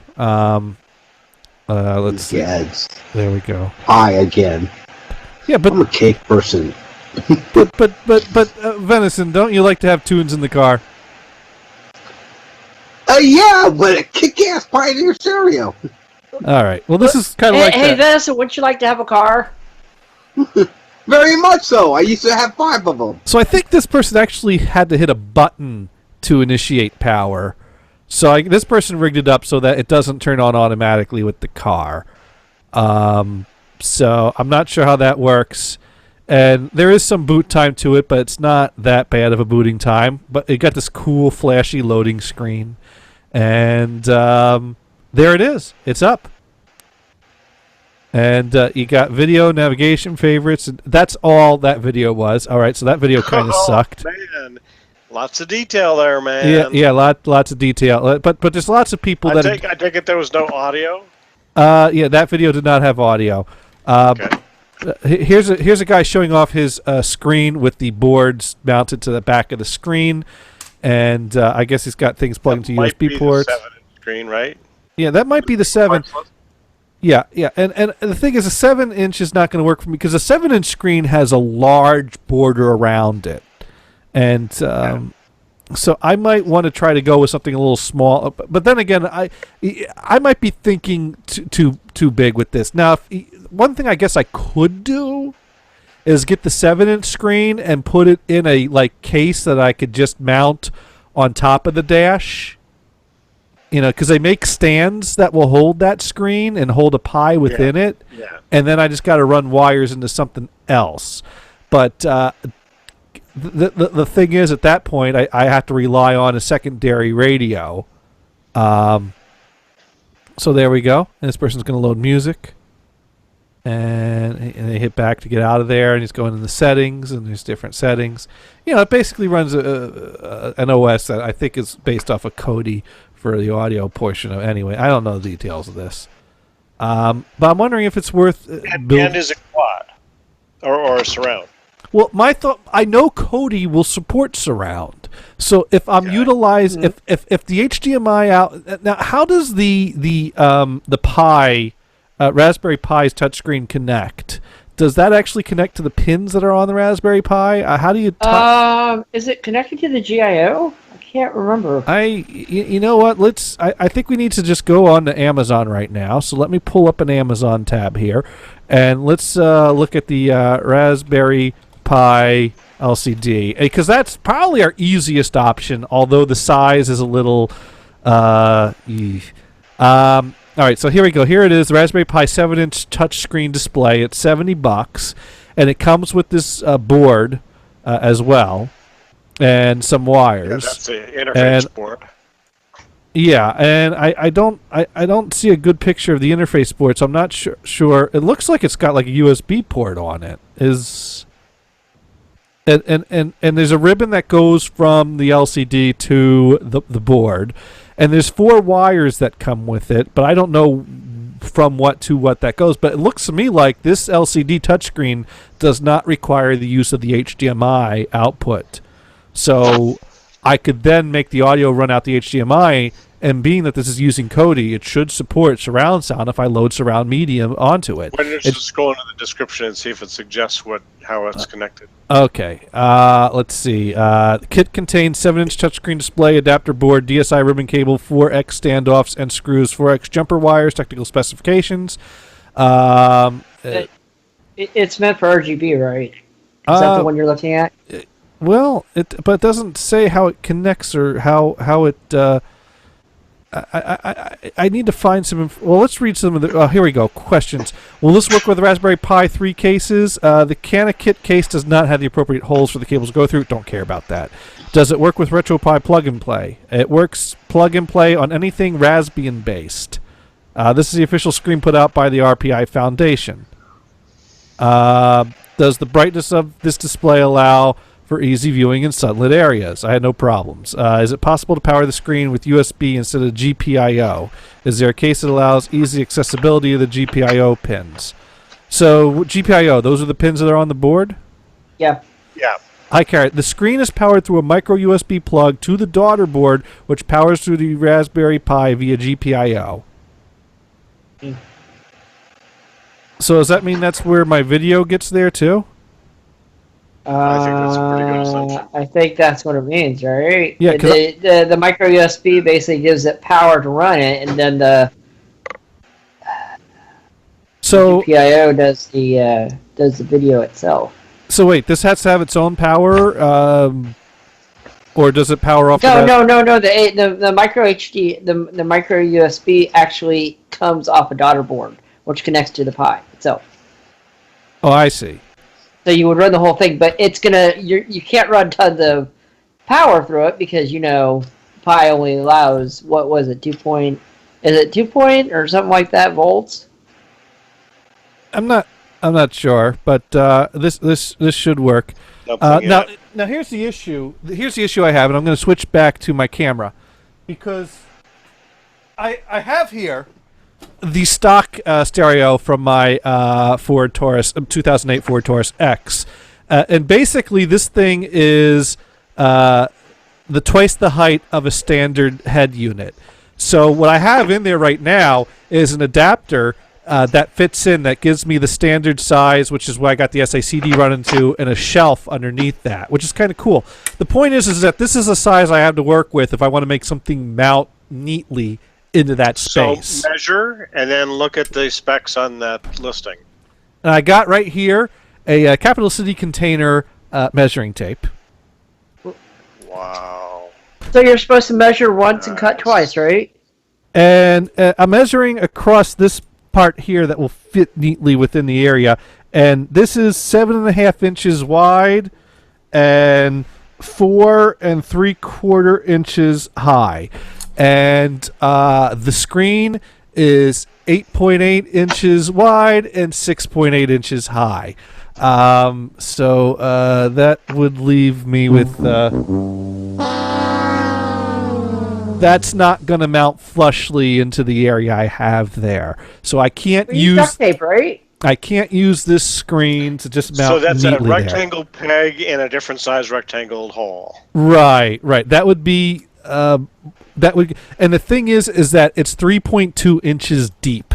Let's see. Yes. There we go. I again. Yeah, but I'm a cake person. but Venison, don't you like to have tunes in the car? Yeah, but a kick-ass Pioneer stereo. All right. Well, this is kind of like Hey, that. Vanessa, wouldn't you like to have a car? Very much so. I used to have 5 of them. So I think this person actually had to hit a button to initiate power. So this person rigged it up so that it doesn't turn on automatically with the car. So I'm not sure how that works. And there is some boot time to it, but it's not that bad of a booting time. But it got this cool, flashy loading screen. And there it is. It's up. And you got video, navigation, favorites. And that's all that video was. All right, so that video kind of sucked. Man, lots of detail there, man. Yeah, lots of detail. But there's lots of people I take it there was no audio. Yeah, that video did not have audio. Okay. Here's a guy showing off his screen with the boards mounted to the back of the screen, and I guess he's got things plugged into USB ports. The 7-inch screen, right? Yeah, that might be the 7. Yeah, and the thing is, a 7-inch is not going to work for me because a 7-inch screen has a large border around it, and so I might want to try to go with something a little small. But then again, I might be thinking too big with this. Now, one thing I guess I could do is get the 7-inch screen and put it in a case that I could just mount on top of the dash. You know, because they make stands that will hold that screen and hold a Pi within it. Yeah. And then I just got to run wires into something else. But the thing is, at that point, I have to rely on a secondary radio. So there we go. And this person's going to load music. And they hit back to get out of there, and he's going in the settings, and there's different settings. You know, it basically runs an OS that I think is based off of Kodi for the audio portion of. Anyway, I don't know the details of this, but I'm wondering if it's worth. And is it quad or a surround? Well, my thought, I know Kodi will support surround, so if I'm utilizing if the HDMI out now, how does the Pi Raspberry Pi's touchscreen connect? Does that actually connect to the pins that are on the Raspberry Pi? How do you? Is it connected to the GIO? I can't remember. You know what? I think we need to just go on to Amazon right now. So let me pull up an Amazon tab here, and let's look at the Raspberry Pi LCD, because that's probably our easiest option. Although the size is a little. All right, so here we go. Here it is, the Raspberry Pi 7-inch touchscreen display. It's $70, and it comes with this board as well, and some wires. Yeah, that's the interface board. Yeah, and I don't see a good picture of the interface board, so I'm not sure. It looks like it's got like a USB port on it. And there's a ribbon that goes from the LCD to the board, and there's 4 wires that come with it, but I don't know from what to what that goes. But it looks to me like this LCD touchscreen does not require the use of the HDMI output. So I could then make the audio run out the HDMI, and being that this is using Kodi, it should support surround sound if I load surround medium onto it. Why don't you just go into the description and see if it suggests how it's connected? Okay, let's see. The kit contains 7-inch touchscreen display, adapter board, DSI ribbon cable, 4X standoffs and screws, 4X jumper wires, technical specifications. It's meant for RGB, right? Is that the one you're looking at? Well, but it doesn't say how it connects or how it. I need to find some. Well, let's read some of the. Here we go. Questions. Will this work with the Raspberry Pi 3 cases? The CanaKit case does not have the appropriate holes for the cables to go through. Don't care about that. Does it work with RetroPie plug and play? It works plug and play on anything Raspbian based. This is the official screen put out by the RPI Foundation. Does the brightness of this display allow for easy viewing in sunlit areas? I had no problems. Is it possible to power the screen with USB instead of GPIO? Is there a case that allows easy accessibility of the GPIO pins? So GPIO, those are the pins that are on the board? Yeah. Yeah. Hi, Carrot. The screen is powered through a micro USB plug to the daughter board, which powers through the Raspberry Pi via GPIO. So does that mean that's where my video gets there too? I think that's a pretty good assumption. I think that's what it means, right? Yeah, the micro USB basically gives it power to run it, and then the GPIO does the video itself. So wait, this has to have its own power, or does it power off? No. The micro the micro USB actually comes off a daughter board, which connects to the Pi itself. Oh, I see. So you would run the whole thing, but it's gonna you can't run tons of power through it because Pi only allows, what was it, 2 point or something like that volts? I'm not sure, but this should work. Now here's the issue. Here's the issue I have, and I'm going to switch back to my camera because I have here the stock stereo from my Ford Taurus, 2008 Ford Taurus X, and basically this thing is twice the height of a standard head unit. So what I have in there right now is an adapter that fits in, that gives me the standard size, which is where I got the SACD running to, and a shelf underneath that, which is kind of cool. The point is that this is a size I have to work with if I want to make something mount neatly into that space. So measure and then look at the specs on that listing. And I got right here a Capital City Container measuring tape. Wow. So you're supposed to measure once and cut twice, right? And I'm measuring across this part here that will fit neatly within the area. And this is 7.5 inches wide and 4 3/4 inches high. And the screen is 8.8 inches wide and 6.8 inches high. So that would leave me with... that's not going to mount flushly into the area I have there. So I can't use... duct tape, right? I can't use this screen to just mount neatly there. So that's a rectangle peg in a different size rectangle hole. Right. That would be... and the thing is that it's 3.2 inches deep.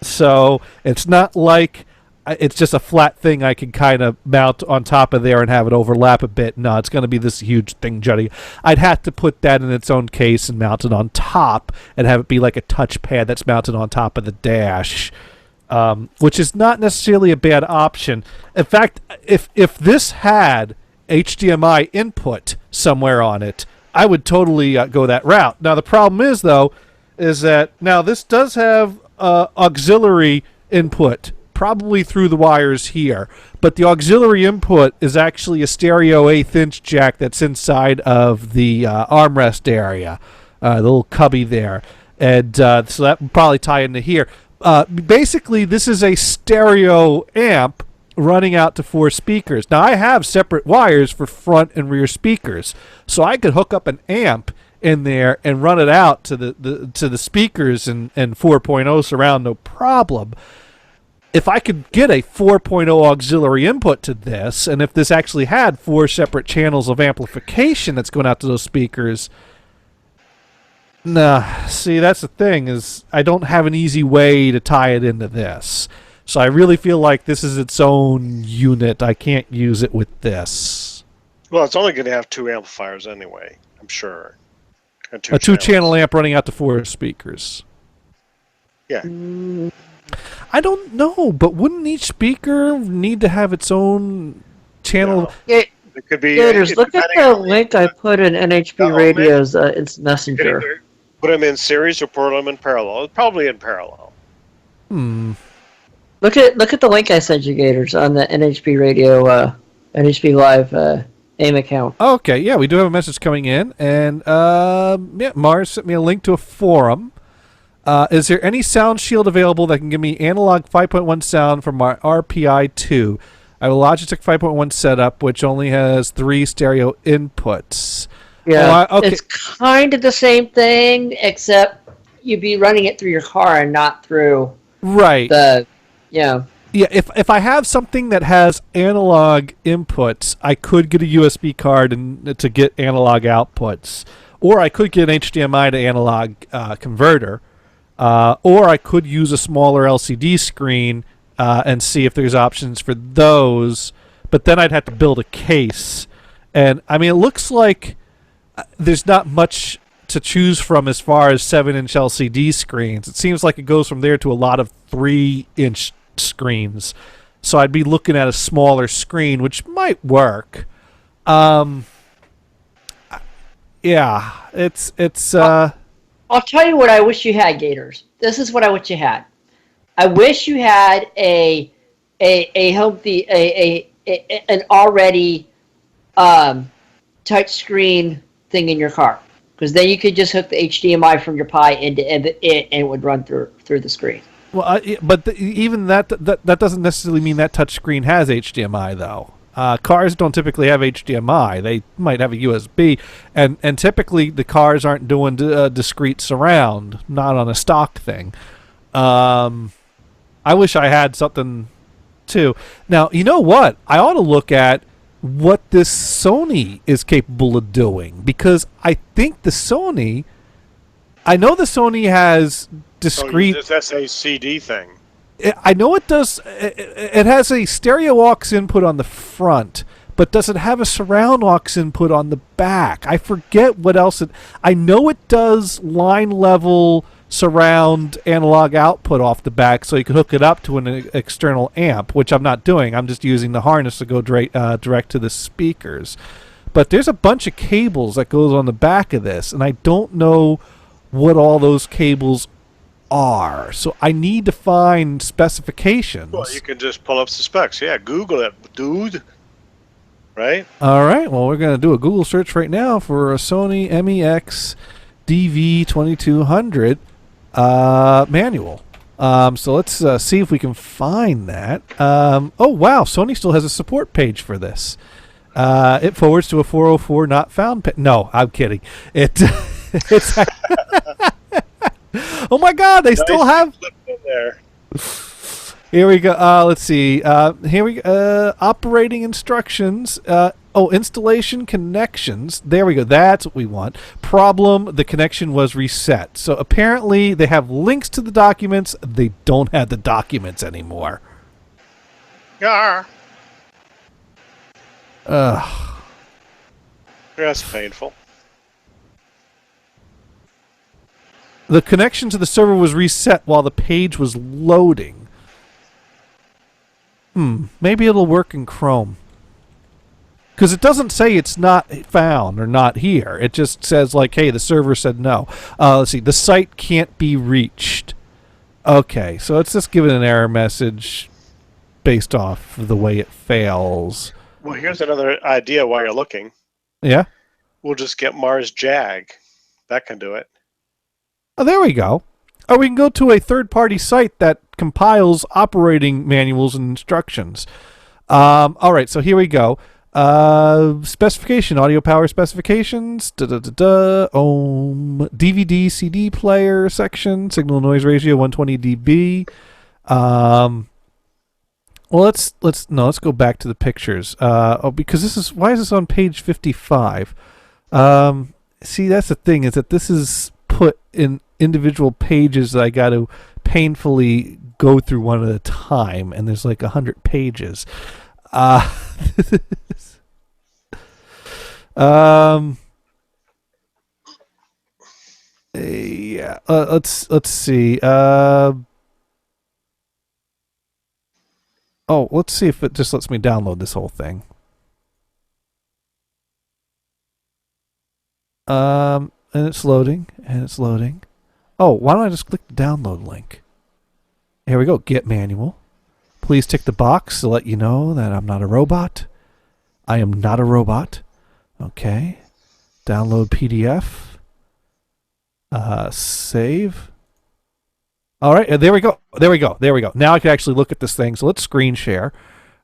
So it's not like it's just a flat thing I can kind of mount on top of there and have it overlap a bit. No, it's going to be this huge thing, Juddy. I'd have to put that in its own case and mount it on top and have it be like a touchpad that's mounted on top of the dash, which is not necessarily a bad option. In fact, if this had HDMI input somewhere on it, I would totally go that route. Now, the problem is, though, is that now this does have auxiliary input, probably through the wires here, but the auxiliary input is actually a stereo 1/8 inch jack that's inside of the armrest area, the little cubby there, and so that would probably tie into here. Basically, this is a stereo amp running out to 4 speakers. Now, I have separate wires for front and rear speakers, so I could hook up an amp in there and run it out to the speakers and 4.0 surround, no problem. If I could get a 4.0 auxiliary input to this, and if this actually had 4 separate channels of amplification that's going out to those speakers, nah, see, that's the thing, is I don't have an easy way to tie it into this. So I really feel like this is its own unit. I can't use it with this. Well, it's only going to have 2 amplifiers anyway, I'm sure. And A 2-channel amp running out to 4 speakers. Yeah. I don't know, but wouldn't each speaker need to have its own channel? Yeah, It could be. Gators, look at the link I put in NHP Radio's its messenger. Put them in series or put them in parallel. Probably in parallel. Look at the link I sent you, Gators, on the NHP Radio, NHP Live AIM account. Okay, yeah, we do have a message coming in, and yeah, Mars sent me a link to a forum. Is there any sound shield available that can give me analog 5.1 sound from my RPI2? I have a Logitech 5.1 setup, which only has 3 stereo inputs. Yeah, okay. It's kind of the same thing, except you'd be running it through your car and not through Right. the, yeah. Yeah, if I have something that has analog inputs, I could get a USB card to get analog outputs. Or I could get an HDMI to analog converter. Or I could use a smaller LCD screen and see if there's options for those. But then I'd have to build a case. And, I mean, it looks like there's not much to choose from as far as 7-inch LCD screens. It seems like it goes from there to a lot of 3-inch screens. So I'd be looking at a smaller screen, which might work. Yeah, it's I'll tell you what I wish you had, Gators. This is what I wish you had. I wish you had an already touch screen thing in your car, because then you could just hook the HDMI from your Pi into it, and it would run through the screen. well, but even that doesn't necessarily mean that touch screen has HDMI though. Cars don't typically have HDMI. They might have a USB, and typically the cars aren't doing discrete surround, not on a stock thing. I wish I had something too. Now, you know what? I ought to look at what this Sony is capable of doing, because I think the Sony, I know the Sony has discrete. So this SACD thing. I know it does. It has a stereo aux input on the front, but does it have a surround aux input on the back? I forget what else it. I know it does line level surround analog output off the back, so you can hook it up to an external amp, which I'm not doing. I'm just using the harness to go direct to the speakers. But there's a bunch of cables that goes on the back of this, and I don't know what all those cables are. So I need to find specifications. Well, you can just pull up the specs. Yeah, Google it, dude. Right? All right. Well, we're going to do a Google search right now for a Sony MEX DV2200 manual. So let's see if we can find that. Oh, wow. Sony still has a support page for this. It forwards to a 404 not found. No, I'm kidding. It's oh my God, they still have. There. Here we go. Let's see. Here we go. Operating instructions. Installation connections. There we go. That's what we want. Problem: the connection was reset. So apparently they have links to the documents. They don't have the documents anymore. Yeah. Ugh. That's painful. The connection to the server was reset while the page was loading. Maybe it'll work in Chrome. Because it doesn't say it's not found or not here. It just says, like, hey, the server said no. Let's see. The site can't be reached. Okay, so it's just giving an error message based off of the way it fails. Well, here's another idea while you're looking. Yeah? We'll just get Mars Jag. That can do it. Oh, there we go. Or we can go to a third-party site that compiles operating manuals and instructions. All right, so here we go. Specification, audio power specifications, DVD CD player section, signal noise ratio 120 dB. Well, let's go back to the pictures. Because why is this on page 55? See, that's the thing, is that this is put in individual pages that I got to painfully go through one at a time, and there's like 100 pages. Yeah. Let's see. Let's see if it just lets me download this whole thing. And it's loading, Oh, why don't I just click the download link? Here we go. Get manual. Please tick the box to let you know that I'm not a robot. I am not a robot. Okay. Download PDF. Save. All right. There we go. Now I can actually look at this thing. So let's screen share.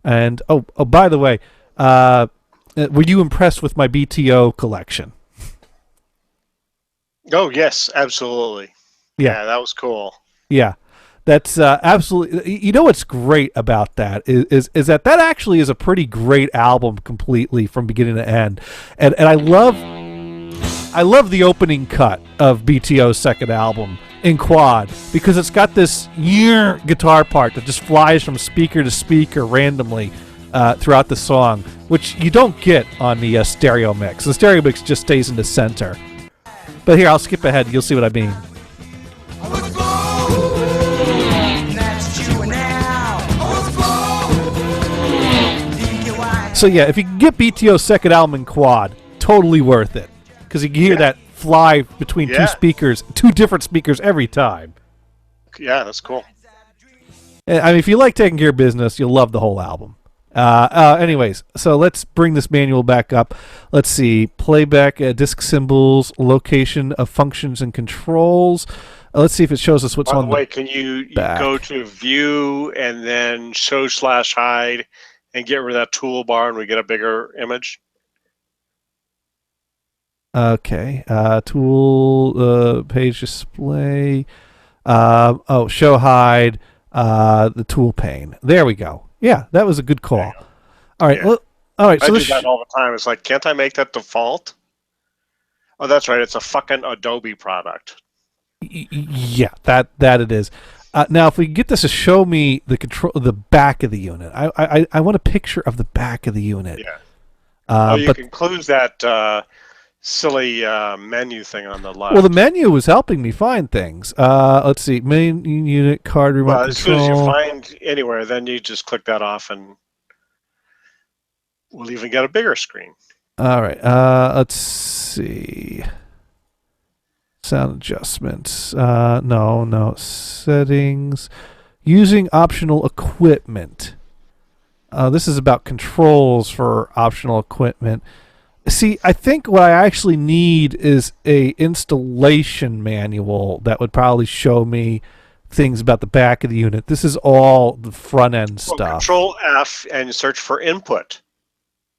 And, by the way, were you impressed with my BTO collection? Oh, yes, absolutely. Yeah, that was cool. Yeah. That's absolutely. You know what's great about that is that actually is a pretty great album completely from beginning to end, and I love the opening cut of BTO's second album in quad because it's got this guitar part that just flies from speaker to speaker randomly throughout the song, which you don't get on the stereo mix. The stereo mix just stays in the center. But here, I'll skip ahead. You'll see what I mean. So yeah, if you can get BTO's second album in quad, totally worth it. Because you can hear that fly between two different speakers every time. Yeah, that's cool. I mean, if you like taking care of business, you'll love the whole album. Anyways, so let's bring this manual back up. Let's see. Playback, disk symbols, location of functions and controls. Let's see if it shows us what's on the By the way, can you go to View and then Show/Hide and get rid of that toolbar and we get a bigger image? Okay. Tool, page display. Show hide, the tool pane. There we go. Yeah, that was a good call. All right. Well, all right. I So do that all the time. It's like, can't I make that default? Oh, that's right. It's a fucking Adobe product. Yeah, that it is. Now, if we can get this to show me the back of the unit, I want a picture of the back of the unit. Yeah. You can close that silly menu thing on the left. Well, the menu was helping me find things. Let's see, main unit, card remote control. As soon as you find anywhere, then you just click that off, and we'll even get a bigger screen. All right. Let's see. Sound adjustments. No. Settings. Using optional equipment. This is about controls for optional equipment. See, I think what I actually need is a installation manual that would probably show me things about the back of the unit. This is all the front end stuff. Control F and search for input.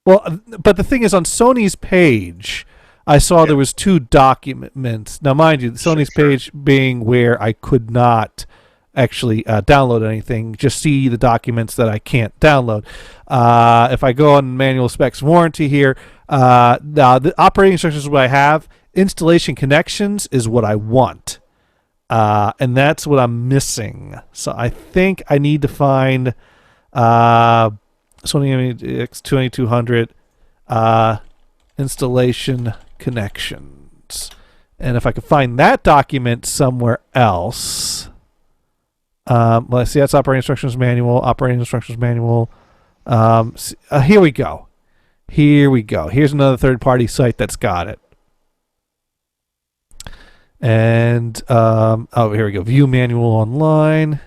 Well, but the thing is, on Sony's page, I saw there was two documents. Now, mind you, Sony's page being where I could not actually download anything, just see the documents that I can't download. If I go on manual specs warranty here, the operating instructions is what I have. Installation connections is what I want. And that's what I'm missing. So I think I need to find Sony X2200 installation connections. And if I could find that document somewhere else... let's see, that's operating instructions manual. Here we go. Here we go. Here's another third-party site that's got it. And here we go. View manual online.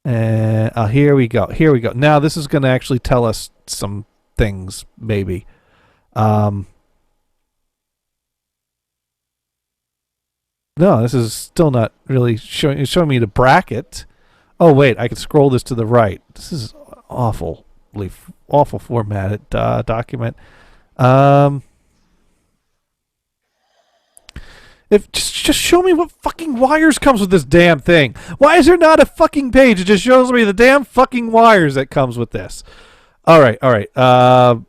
And here we go. Here we go. Now this is going to actually tell us some things, maybe. No, this is still not really showing. It's showing me the bracket. Oh wait, I can scroll this to the right. This is awful formatted document. If just show me what fucking wires comes with this damn thing. Why is there not a fucking page? It just shows me the damn fucking wires that comes with this. All right. No,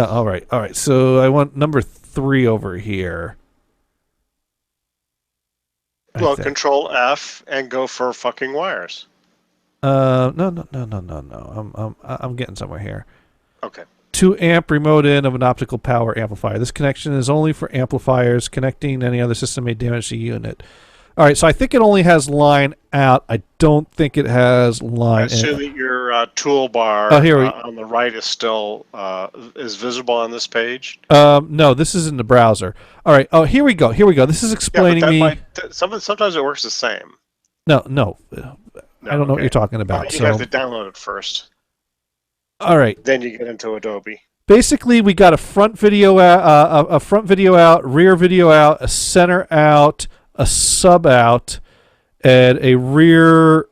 all right. So I want number 3 over here. Well, Control F and go for fucking wires. No. I'm getting somewhere here. Okay. 2 amp remote in of an optical power amplifier. This connection is only for amplifiers. Connecting any other system may damage the unit. All right, so I think it only has line out. I don't think it has line in. I assume that your toolbar on the right is still is visible on this page. No, this is in the browser. All right. Oh, here we go. This is explaining me. Sometimes it works the same. No. I don't know what you're talking about. You have to download it first. All right. Then you get into Adobe. Basically, we got a front video out, rear video out, a center out, a sub out, and a rear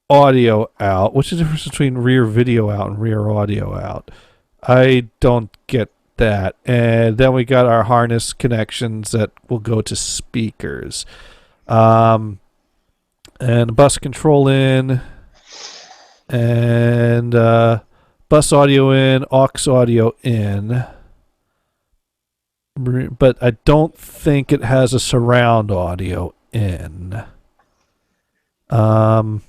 audio out. What's the difference between rear video out and rear audio out? I don't get that. And then we got our harness connections that will go to speakers. And bus control in. And bus audio in, aux audio in. But I don't think it has a surround audio in. You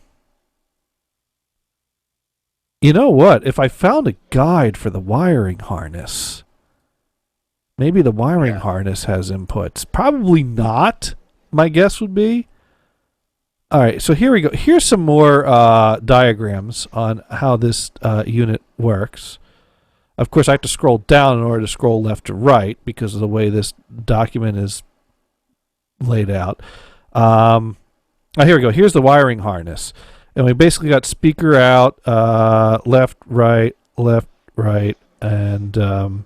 know what? If I found a guide for the wiring harness, maybe the wiring harness has inputs. Probably not, my guess would be. All right, so here we go. Here's some more diagrams on how this unit works. Of course, I have to scroll down in order to scroll left to right because of the way this document is laid out. Here we go. Here's the wiring harness. And we basically got speaker out, left, right, and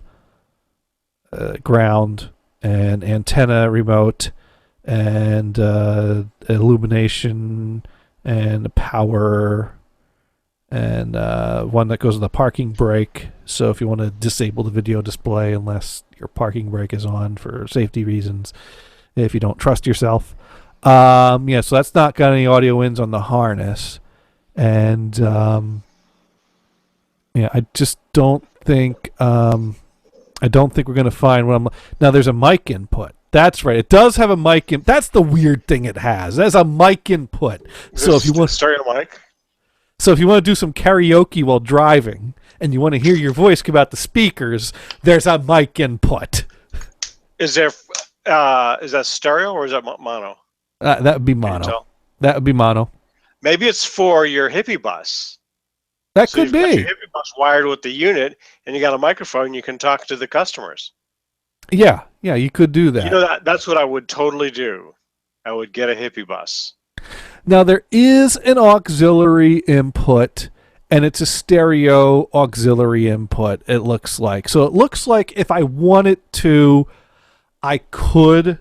ground, and antenna remote, and illumination, and power, and one that goes in the parking brake. So if you want to disable the video display unless your parking brake is on for safety reasons, if you don't trust yourself. So that's not got any audio ins on the harness. And I just don't think we're going to find what I'm. Now there's a mic input. That's right. It does have a mic in. That's the weird thing it has. It has a mic input. So if you want stereo mic. So if you want to do some karaoke while driving and you want to hear your voice come out the speakers, there's a mic input. Is that stereo or is that mono? That would be mono. That would be mono. Maybe it's for your hippie bus. That could be. Got your hippie bus wired with the unit, and you got a microphone. You can talk to the customers. Yeah, you could do that. You know, that's what I would totally do. I would get a hippie bus. Now, there is an auxiliary input, and it's a stereo auxiliary input, it looks like. So it looks like if I wanted to, I could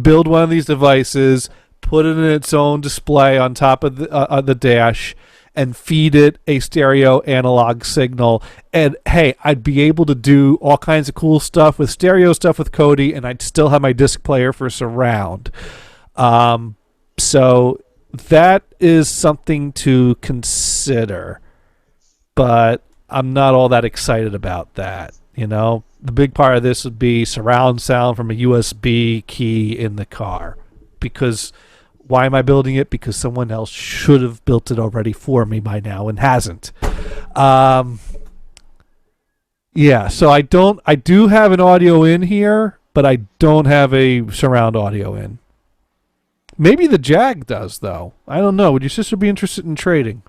build one of these devices, put it in its own display on top of the dash, and feed it a stereo analog signal. And hey, I'd be able to do all kinds of cool stuff with stereo stuff with Kodi, and I'd still have my disc player for surround. So that is something to consider, but I'm not all that excited about that. The big part of this would be surround sound from a USB key in the car. Because why am I building it? Because someone else should have built it already for me by now and hasn't. So I do have an audio in here, but I don't have a surround audio in. Maybe the Jag does, though. I don't know. Would your sister be interested in trading?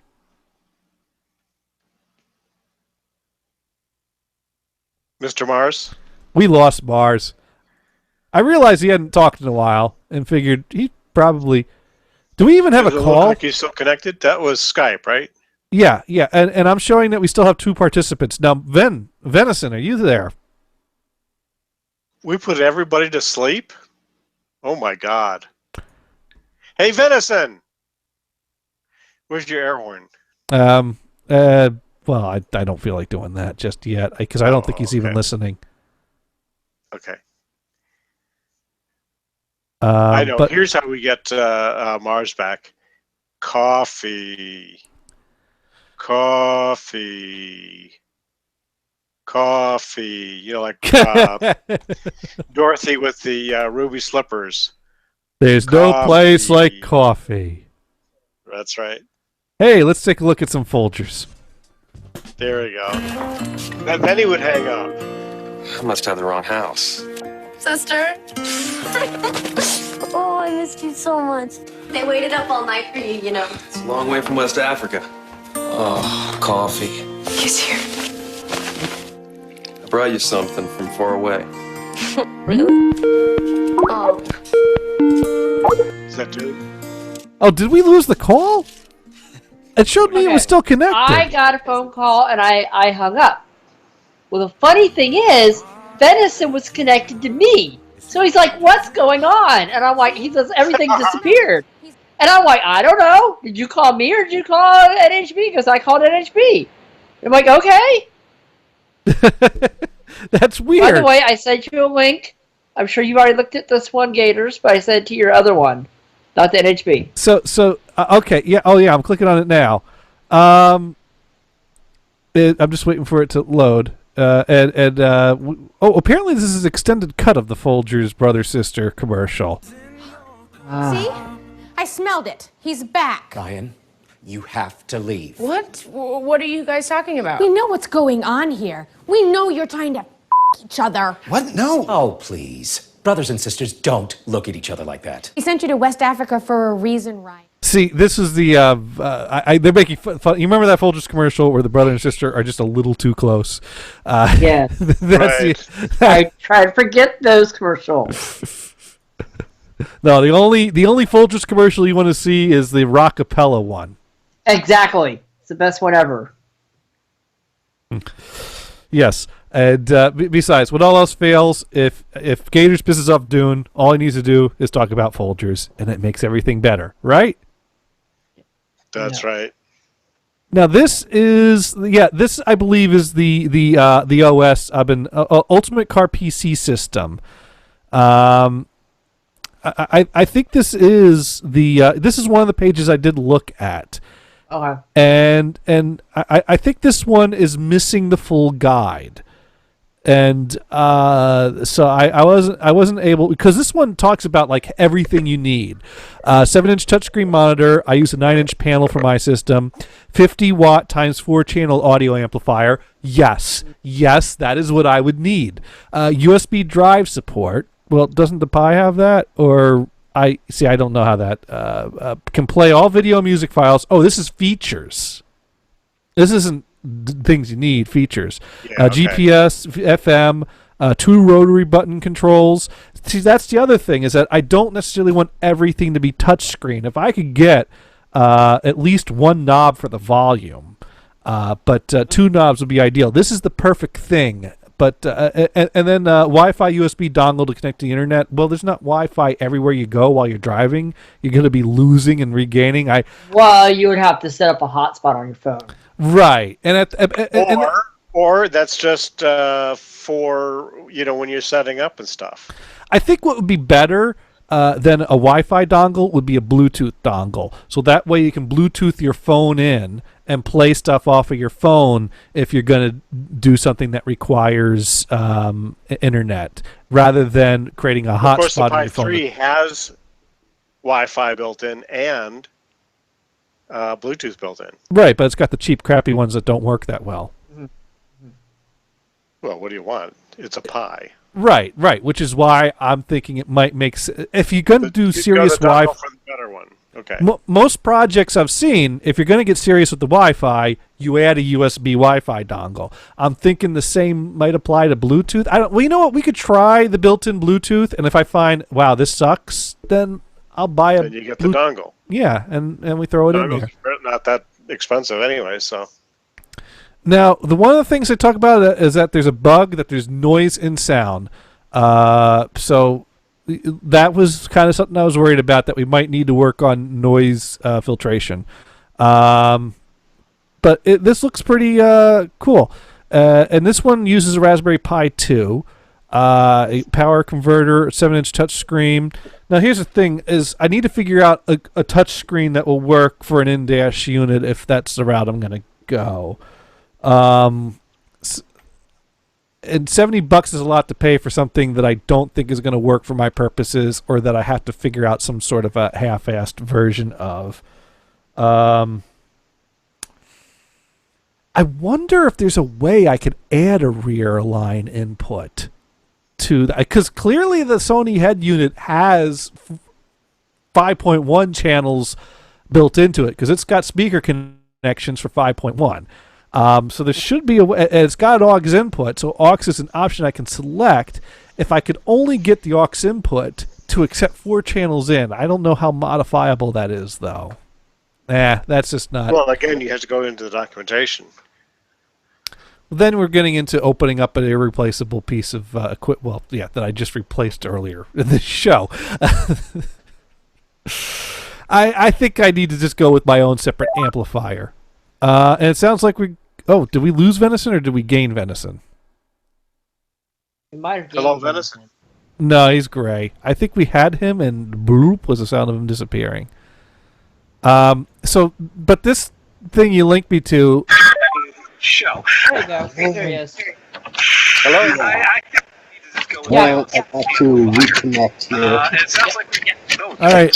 Mr. Mars? We lost Mars. I realized he hadn't talked in a while and figured he probably... Do we even have a Does it call? look like he's still connected? That was Skype, right? Yeah. And I'm showing that we still have 2 participants. Now, Venison, are you there? We put everybody to sleep? Oh, my God. Hey, Venison! Where's your air horn? Well, I don't feel like doing that just yet because I don't think he's even listening. Okay. I know. But here's how we get Mars back. Coffee. You know, like Dorothy with the ruby slippers. There's no place like coffee. That's right. Hey, let's take a look at some Folgers. There we go. Then he would hang up. I must have the wrong house. Sister? Oh, I missed you so much. They waited up all night for you, you know. It's a long way from West Africa. Oh, coffee. He's here. I brought you something from far away. Really? Oh. Is that dude? Oh, did we lose the call? It showed me it was still connected. I got a phone call and I hung up. Well, the funny thing is, Venison was connected to me. So he's like, what's going on? And I'm like, he says, everything disappeared. And I'm like, I don't know. Did you call me or did you call NHB? Because I called NHB. I'm like, okay. That's weird. By the way, I sent you a link. I'm sure you've already looked at this one, Gators, but I sent it to your other one, not the NHB. So okay, yeah, oh yeah, I'm clicking on it now. I'm just waiting for it to load. Apparently this is an extended cut of the Folgers brother-sister commercial. See? I smelled it. He's back. Ryan, you have to leave. What? What are you guys talking about? We know what's going on here. We know you're trying to each other. What? No. Oh, please. Brothers and sisters don't look at each other like that. He sent you to West Africa for a reason, Ryan. See, this is the they're making fun. You remember that Folgers commercial where the brother and sister are just a little too close? Yeah, I try to forget those commercials. No, the only Folgers commercial you want to see is the Rockapella one. Exactly, it's the best one ever. Yes, and besides, when all else fails, if Gators pisses off Dune, all he needs to do is talk about Folgers, and it makes everything better, right? That's right. Now this I believe is the OS. I've been Ultimate Car PC system. I think this is this is one of the pages I did look at. Okay. And I think this one is missing the full guide. And so I wasn't able, because this one talks about like everything you need. 7-inch touchscreen monitor. I use a 9-inch panel for my system. 50-watt times 4-channel audio amplifier. Yes, that is what I would need. USB drive support. Well, doesn't the Pi have that? Or I don't know how that can play all video music files. Oh, this is features. This isn't things you need. Features. Yeah, okay. GPS, FM, 2 rotary button controls. See, that's the other thing, is that I don't necessarily want everything to be touchscreen. If I could get at least one knob for the volume, but 2 knobs would be ideal. This is the perfect thing. But and then Wi-Fi USB dongle to connect to the internet. Well, there's not Wi-Fi everywhere you go while you're driving. You're going to be losing and regaining. Well, you would have to set up a hotspot on your phone. Right, or that's just for when you're setting up and stuff. I think what would be better than a Wi-Fi dongle would be a Bluetooth dongle. So that way you can Bluetooth your phone in and play stuff off of your phone if you're going to do something that requires internet, rather than creating a hotspot on your phone. Of course, the Pi 3 has Wi-Fi built in and Bluetooth built in. Right, but it's got the cheap, crappy ones that don't work that well. Well, what do you want? It's a Pi. Right, which is why I'm thinking it might make sense. If you're going to do serious Wi-Fi Wi-Fi... for the better one. Okay. Most projects I've seen, if you're going to get serious with the Wi-Fi, you add a USB Wi-Fi dongle. I'm thinking the same might apply to Bluetooth. Well, you know what? We could try the built-in Bluetooth, and if I find, wow, this sucks, then I'll buy a. Then you get the dongle. Yeah, and we throw it in there. Not that expensive anyway, so. Now, one of the things they talk about is that there's a bug that there's noise in sound. So that was kind of something I was worried about, that we might need to work on noise filtration. But this looks pretty cool. And this one uses a Raspberry Pi 2, a power converter, 7-inch touchscreen. Now, here's the thing: is I need to figure out a touchscreen that will work for an in-dash unit if that's the route I'm going to go. And $70 is a lot to pay for something that I don't think is going to work for my purposes, or that I have to figure out some sort of a half-assed version of. I wonder if there's a way I could add a rear line input to that, because clearly the Sony head unit has 5.1 channels built into it, because it's got speaker connections for 5.1. So there should be a way, and it's got aux input, so aux is an option I can select if I could only get the aux input to accept 4 channels in. I don't know how modifiable that is, though. That's just not. Well, again, you have to go into the documentation. Then we're getting into opening up an irreplaceable piece of equipment. Well, yeah, that I just replaced earlier in this show. I think I need to just go with my own separate amplifier. And it sounds like we. Oh, did we lose Venison or did we gain Venison? We might have Hello, Venison. No, he's gray. I think we had him, and bloop was the sound of him disappearing. So, but this thing you linked me to. Show. There you go. There he is. Hello. Well, I have to reconnect here. It sounds like we get. All right.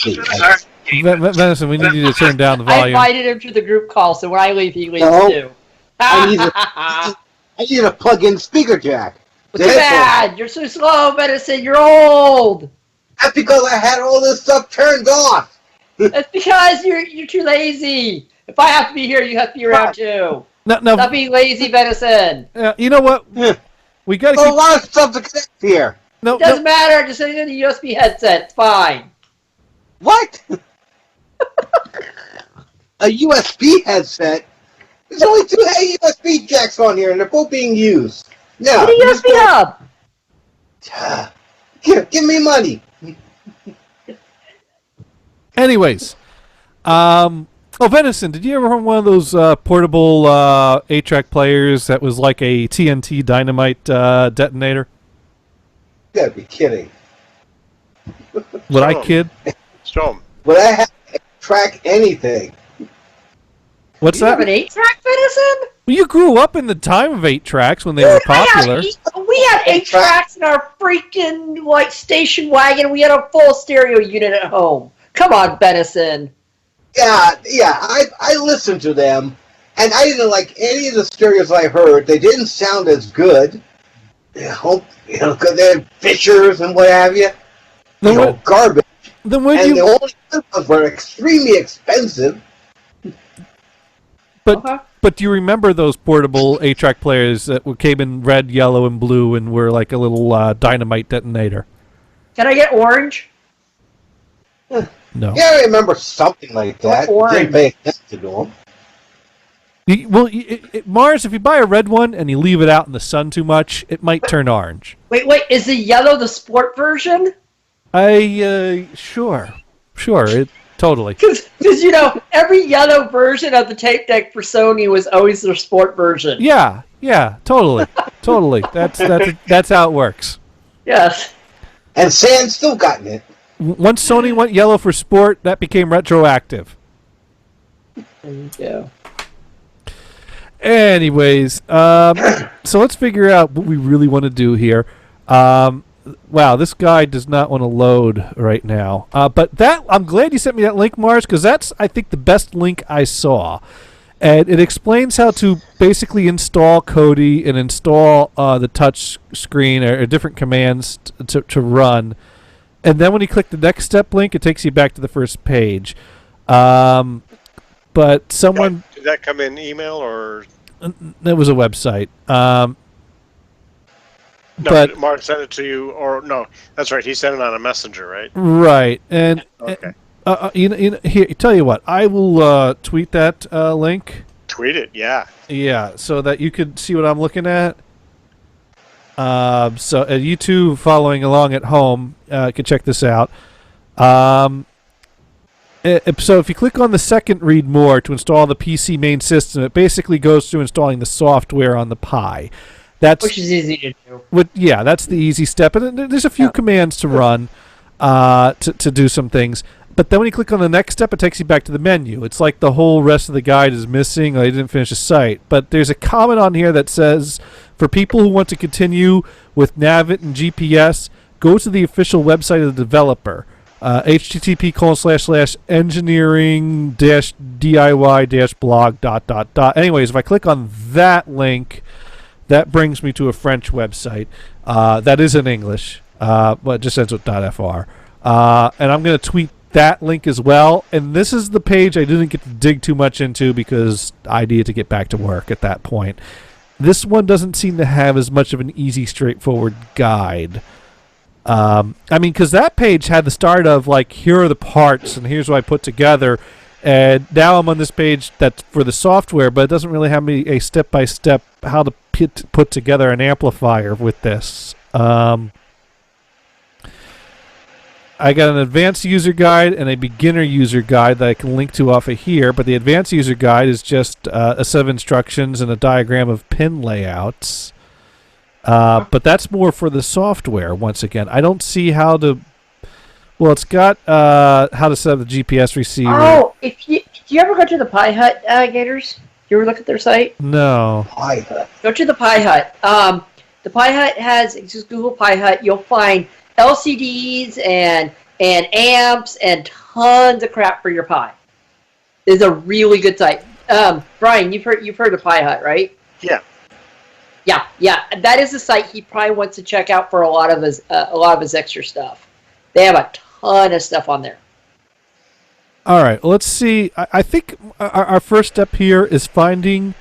Venison, we need you to turn down the I volume. invited him to the group call, so when I leave, he leaves No. too. I need a plug-in speaker jack. Too bad. You're so slow, Medicine. You're old. That's because I had all this stuff turned off. That's because you're too lazy. If I have to be here, you have to be around too. No. Stop being lazy, Venison. You know what? We got to There's keep. a lot of stuff to connect here. No, It doesn't matter. Just send it in the USB headset. It's fine. What? A USB headset? There's only 2 USB jacks on here, and they're both being used. No. Get a USB hub. Give me money. Anyways, Venison, did you ever have one of those portable 8-track players that was like a TNT dynamite detonator? You gotta be kidding. Would I kid? Show him. Would I have to track anything? What's You that? have an 8-track, Venison? Well, you grew up in the time of 8-tracks when they were popular. We had 8 tracks in our freaking station wagon. We had a full stereo unit at home. Come on, Venison. Yeah, I listened to them, and I didn't like any of the stereos I heard. They didn't sound as good. Because they had Fishers and what have you. Garbage. Then when and the only good ones were extremely expensive. But do you remember those portable 8-track players that came in red, yellow, and blue and were like a little dynamite detonator? Can I get orange? No. Yeah, I remember something like that. Didn't pay attention to them. Mars, if you buy a red one and you leave it out in the sun too much, it might turn orange. Wait, is the yellow the sport version? Sure, totally. Because every yellow version of the tape deck for Sony was always their sport version. Yeah, totally. That's how it works. Yes. And Sam's still gotten it. Once Sony went yellow for sport, that became retroactive. There you go. Anyways, so let's figure out what we really want to do here. Wow, this guy does not want to load right now. But I'm glad you sent me that link, Mars, because that's, I think, the best link I saw. And it explains how to basically install Kodi and install the touch screen or different commands to run. And then when you click the next step link, it takes you back to the first page. But someone... Did that come in email or... That was a website. No, but Mark sent it to you, or no, that's right. He sent it on a messenger, right? Right, and Okay. Here, tell you what, I will tweet that link. Tweet it, yeah. Yeah, so that you could see what I'm looking at. So you two following along at home can check this out. So if you click on the second read more to install the PC main system, it basically goes through installing the software on the Pi. Which is easy to do. That's the easy step. And there's a few commands to run to do some things. But then when you click on the next step, it takes you back to the menu. It's like the whole rest of the guide is missing. They didn't finish the site. But there's a comment on here that says, for people who want to continue with Navit and GPS, go to the official website of the developer. http://engineering-diy-blog ... Anyways, if I click on that link, that brings me to a French website that is in English, but it just ends with .fr. And I'm going to tweet that link as well. And this is the page I didn't get to dig too much into because I needed to get back to work at that point. This one doesn't seem to have as much of an easy, straightforward guide. Because that page had the start of, like, here are the parts, and here's what I put together. And now I'm on this page that's for the software, but it doesn't really have me a step-by-step how to put together an amplifier with this. I got an advanced user guide and a beginner user guide that I can link to off of here, but the advanced user guide is just a set of instructions and a diagram of pin layouts. But that's more for the software, once again. I don't see how to... Well, it's got how to set up the GPS receiver. Oh, do you ever go to the Pi Hut, Gators? You ever look at their site? No. Pi Hut. Go to the Pi Hut. The Pi Hut has, just Google Pi Hut, you'll find LCDs and amps and tons of crap for your Pi. It's a really good site. Brian, you've heard of Pi Hut, right? Yeah. Yeah. That is a site he probably wants to check out for a lot of his extra stuff. They have a ton of stuff on there. All right, let's see. I think our first step here is finding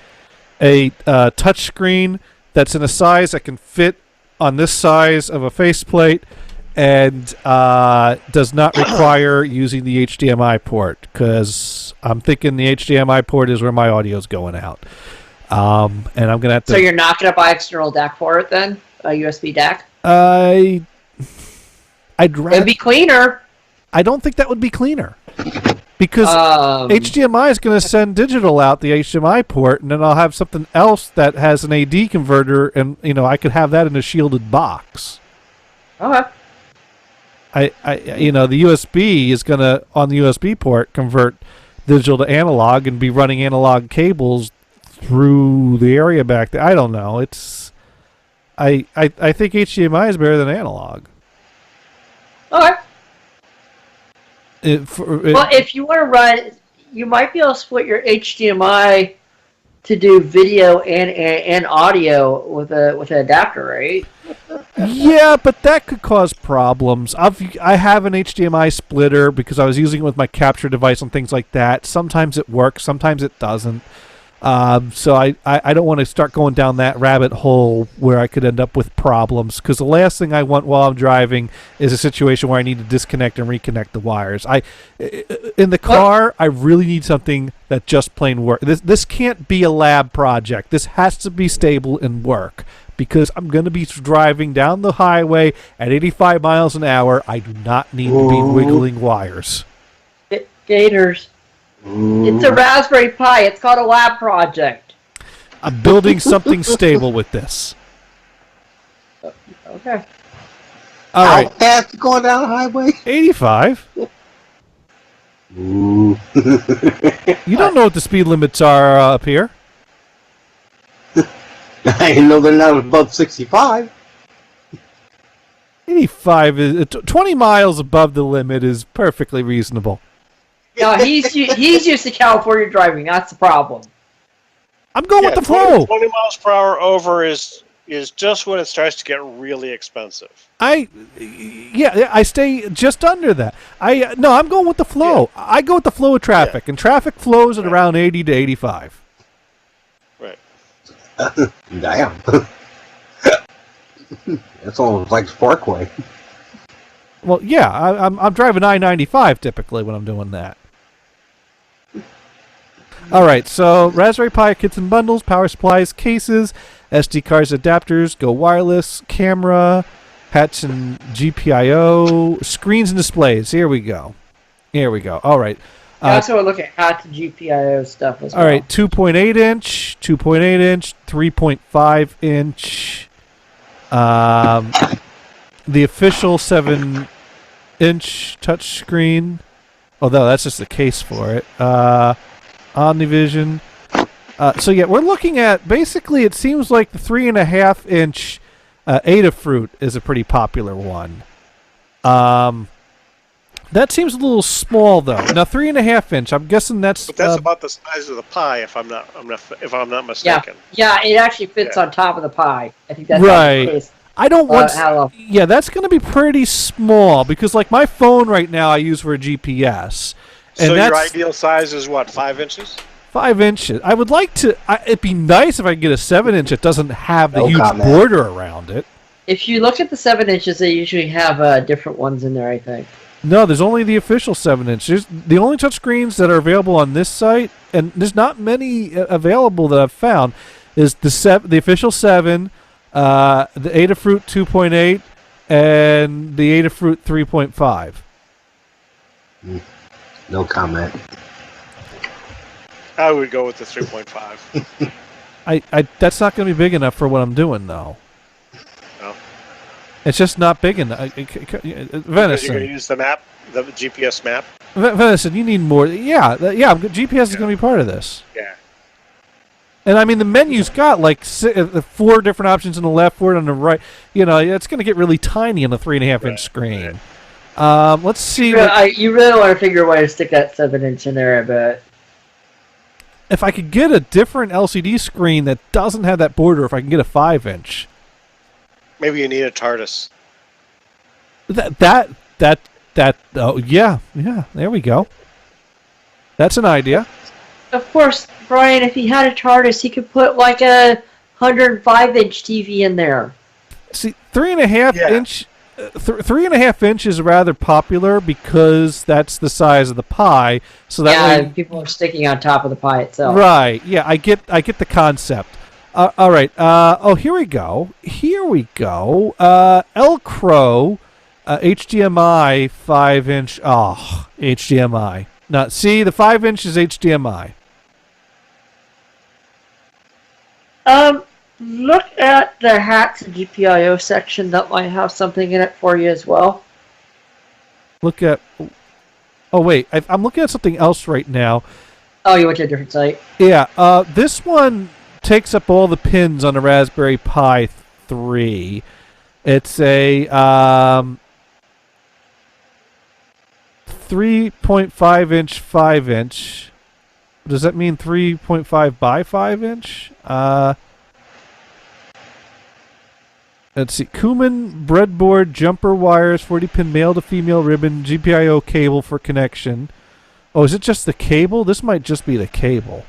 a touch screen that's in a size that can fit on this size of a faceplate and does not require using the HDMI port, because I'm thinking the HDMI port is where my audio is going out. And I'm going to have to... So you're not going to buy external DAC for it then? A USB DAC? I'd rather... It'd be cleaner. I don't think that would be cleaner. Because HDMI is going to send digital out the HDMI port, and then I'll have something else that has an AD converter, and I could have that in a shielded box. Okay. The USB is going to, on the USB port, convert digital to analog and be running analog cables through the area back there. I don't know. I think HDMI is better than analog. Okay. If you want to run, you might be able to split your HDMI to do video and audio with an adapter, right? Yeah, but that could cause problems. I have an HDMI splitter because I was using it with my capture device and things like that. Sometimes it works, sometimes it doesn't. So I don't want to start going down that rabbit hole where I could end up with problems, because the last thing I want while I'm driving is a situation where I need to disconnect and reconnect the wires. In the car, I really need something that just plain works. This can't be a lab project. This has to be stable and work, because I'm going to be driving down the highway at 85 miles an hour. I do not need to be wiggling wires. Gators. It's a Raspberry Pi. It's called a lab project. I'm building something stable with this. Okay. All right. How fast going down the highway? 85. Ooh. You don't know what the speed limits are up here. I know they're not above 65. 85 is 20 miles above the limit is perfectly reasonable. No, he's used to California driving. That's the problem. I'm going with the flow. 20 miles per hour over is is just when it starts to get really expensive. I stay just under that. I'm going with the flow. Yeah. I go with the flow of traffic, and traffic flows at around 80 to 85. Right. Damn. That's almost like Parkway. Well, yeah, I'm driving I-95 typically when I'm doing that. All right, so Raspberry Pi kits and bundles, power supplies, cases, SD cards, adapters, go wireless, camera, hats and GPIO, screens and displays. Here we go. All right. I also look at hats and GPIO stuff as well. All right, 2.8 inch, 3.5 inch. The official 7-inch touchscreen. Although that's just the case for it. Omnivision. So yeah, we're looking at basically. It seems like the 3.5-inch Adafruit is a pretty popular one. That seems a little small though. Now 3.5-inch. I'm guessing that's. But that's about the size of the Pi, if I'm not mistaken. Yeah, it actually fits on top of the Pi. I think that's right. The case. I don't want. Yeah, that's going to be pretty small because, like, my phone right now, I use for a GPS. And so your ideal size is what? 5 inches? 5 inches. I would like to. It'd be nice if I could get a 7-inch that doesn't have the huge border around it. If you look at the 7 inches, they usually have different ones in there. I think. No, there's only the official 7-inch. The only touchscreens that are available on this site, and there's not many available that I've found, is the official 7. The Adafruit 2.8 and the Adafruit 3.5. No comment. I would go with the 3.5. That's not going to be big enough for what I'm doing, though. No. It's just not big enough. Venison. Because you're going to use the map, the GPS map. Venison, you need more. Yeah. GPS is going to be part of this. Yeah. And I mean, the menu's got like 4 different options on the left, 4 on the right. You know, it's going to get really tiny on the 3.5-inch screen. Right. Let's see. You really want to figure a way to stick that 7-inch in there, I bet. If I could get a different LCD screen that doesn't have that border, if I can get a 5-inch. Maybe you need a TARDIS. Oh, yeah. There we go. That's an idea. Of course, Brian, if he had a TARDIS, he could put like a 105-inch TV in there. See, 3.5-inch, 3.5-inch is rather popular because that's the size of the Pi. So that way, people are sticking on top of the Pi itself. Right. Yeah, I get the concept. All right. Here we go. L-Crow, HDMI 5-inch. Oh, HDMI. Now, see, the 5-inch is HDMI. Look at the hats and GPIO section. That might have something in it for you as well. Look at... Oh, wait. I'm looking at something else right now. Oh, you went to a different site? Yeah. This one takes up all the pins on the Raspberry Pi 3. It's a 3.5-inch, 5-inch. Does that mean 3.5 by 5-inch? Let's see. Kuman breadboard, jumper wires, 40-pin male-to-female ribbon, GPIO cable for connection. Oh, is it just the cable? This might just be the cable.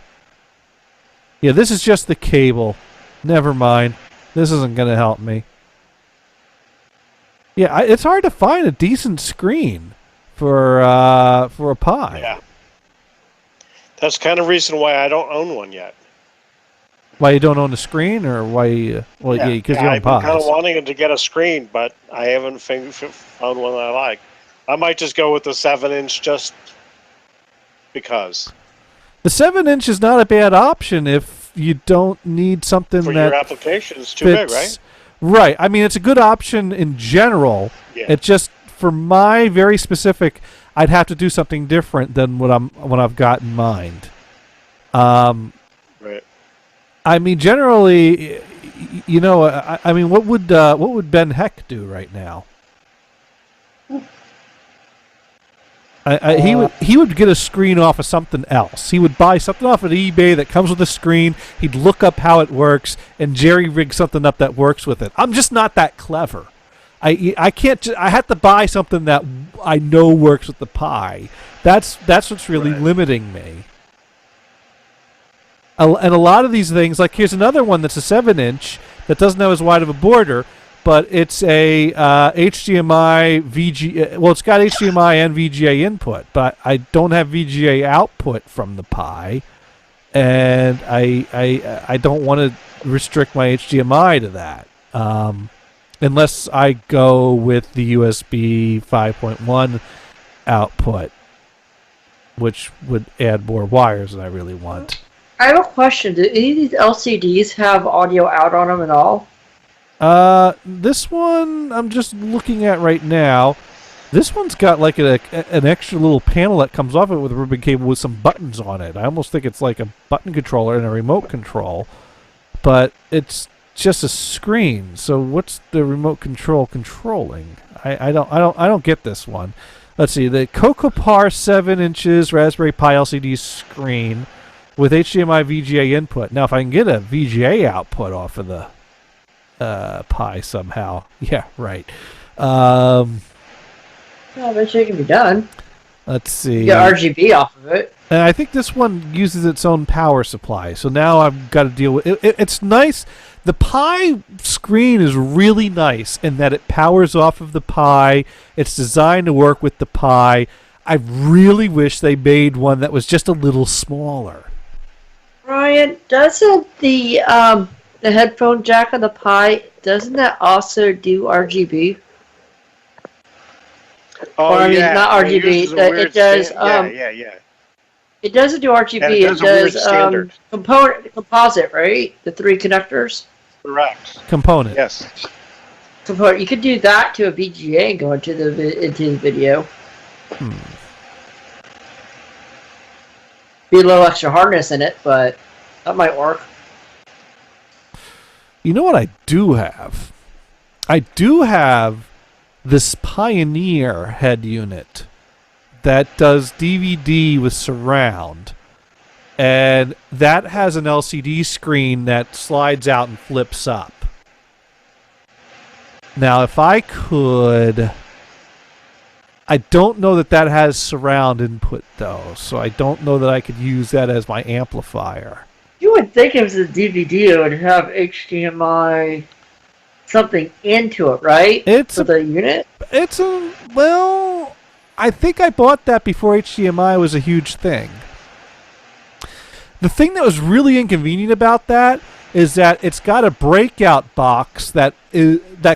Yeah, this is just the cable. Never mind. This isn't going to help me. Yeah, it's hard to find a decent screen for a Pi. Yeah. That's kind of reason why I don't own one yet. Why you don't own a screen, or why? Because you own Pis. I'm kind of wanting to get a screen, but I haven't found one that I like. I might just go with the 7-inch just because. The 7-inch is not a bad option if you don't need something for that your application is too big, right? Right. I mean, it's a good option in general. Yeah. It just, for my very specific, I'd have to do something different than what I've got in mind. Right. I mean, generally, you know, I mean, what would Ben Heck do right now? He would get a screen off of something else. He would buy something off of eBay that comes with a screen. He'd look up how it works and jerry rig something up that works with it. I'm just not that clever. I can't. I have to buy something that I know works with the Pi. That's what's really limiting me. And a lot of these things, like here's another one that's a 7-inch that doesn't have as wide of a border, but it's a HDMI VGA. Well, it's got HDMI and VGA input, but I don't have VGA output from the Pi, and I don't want to restrict my HDMI to that, unless I go with the USB 5.1 output, which would add more wires than I really want. I have a question. Do any of these LCDs have audio out on them at all? This one I'm just looking at right now. This one's got like an extra little panel that comes off it with a ribbon cable with some buttons on it. I almost think it's like a button controller and a remote control, but it's just a screen. So what's the remote control controlling? I don't get this one. Let's see, the Cocopar 7 inches Raspberry Pi LCD screen with HDMI VGA input. Now, if I can get a VGA output off of the Pi somehow, yeah, right. I bet you it can be done. Let's see. You get RGB off of it. And I think this one uses its own power supply, so now I've got to deal with it. It's nice. The Pi screen is really nice in that it powers off of the Pi. It's designed to work with the Pi. I really wish they made one that was just a little smaller. Ryan, doesn't the headphone jack on the Pi, doesn't that also do RGB? Oh, or, I mean, yeah. not RGB. It does. Yeah. It doesn't do RGB. And it does composite, right? The 3 connectors. Correct. Component. Yes. Component. You could do that to a VGA and go into the video. Be a little extra hardness in it, but that might work. You know what I do have? I do have this Pioneer head unit that does DVD with surround, and that has an LCD screen that slides out and flips up. Now, if I could... I don't know that that has surround input, though, so I don't know that I could use that as my amplifier. You would think if it was a DVD, it would have HDMI something into it, right? For the unit? Well, I think I bought that before HDMI was a huge thing. The thing that was really inconvenient about that is that it's got a breakout box that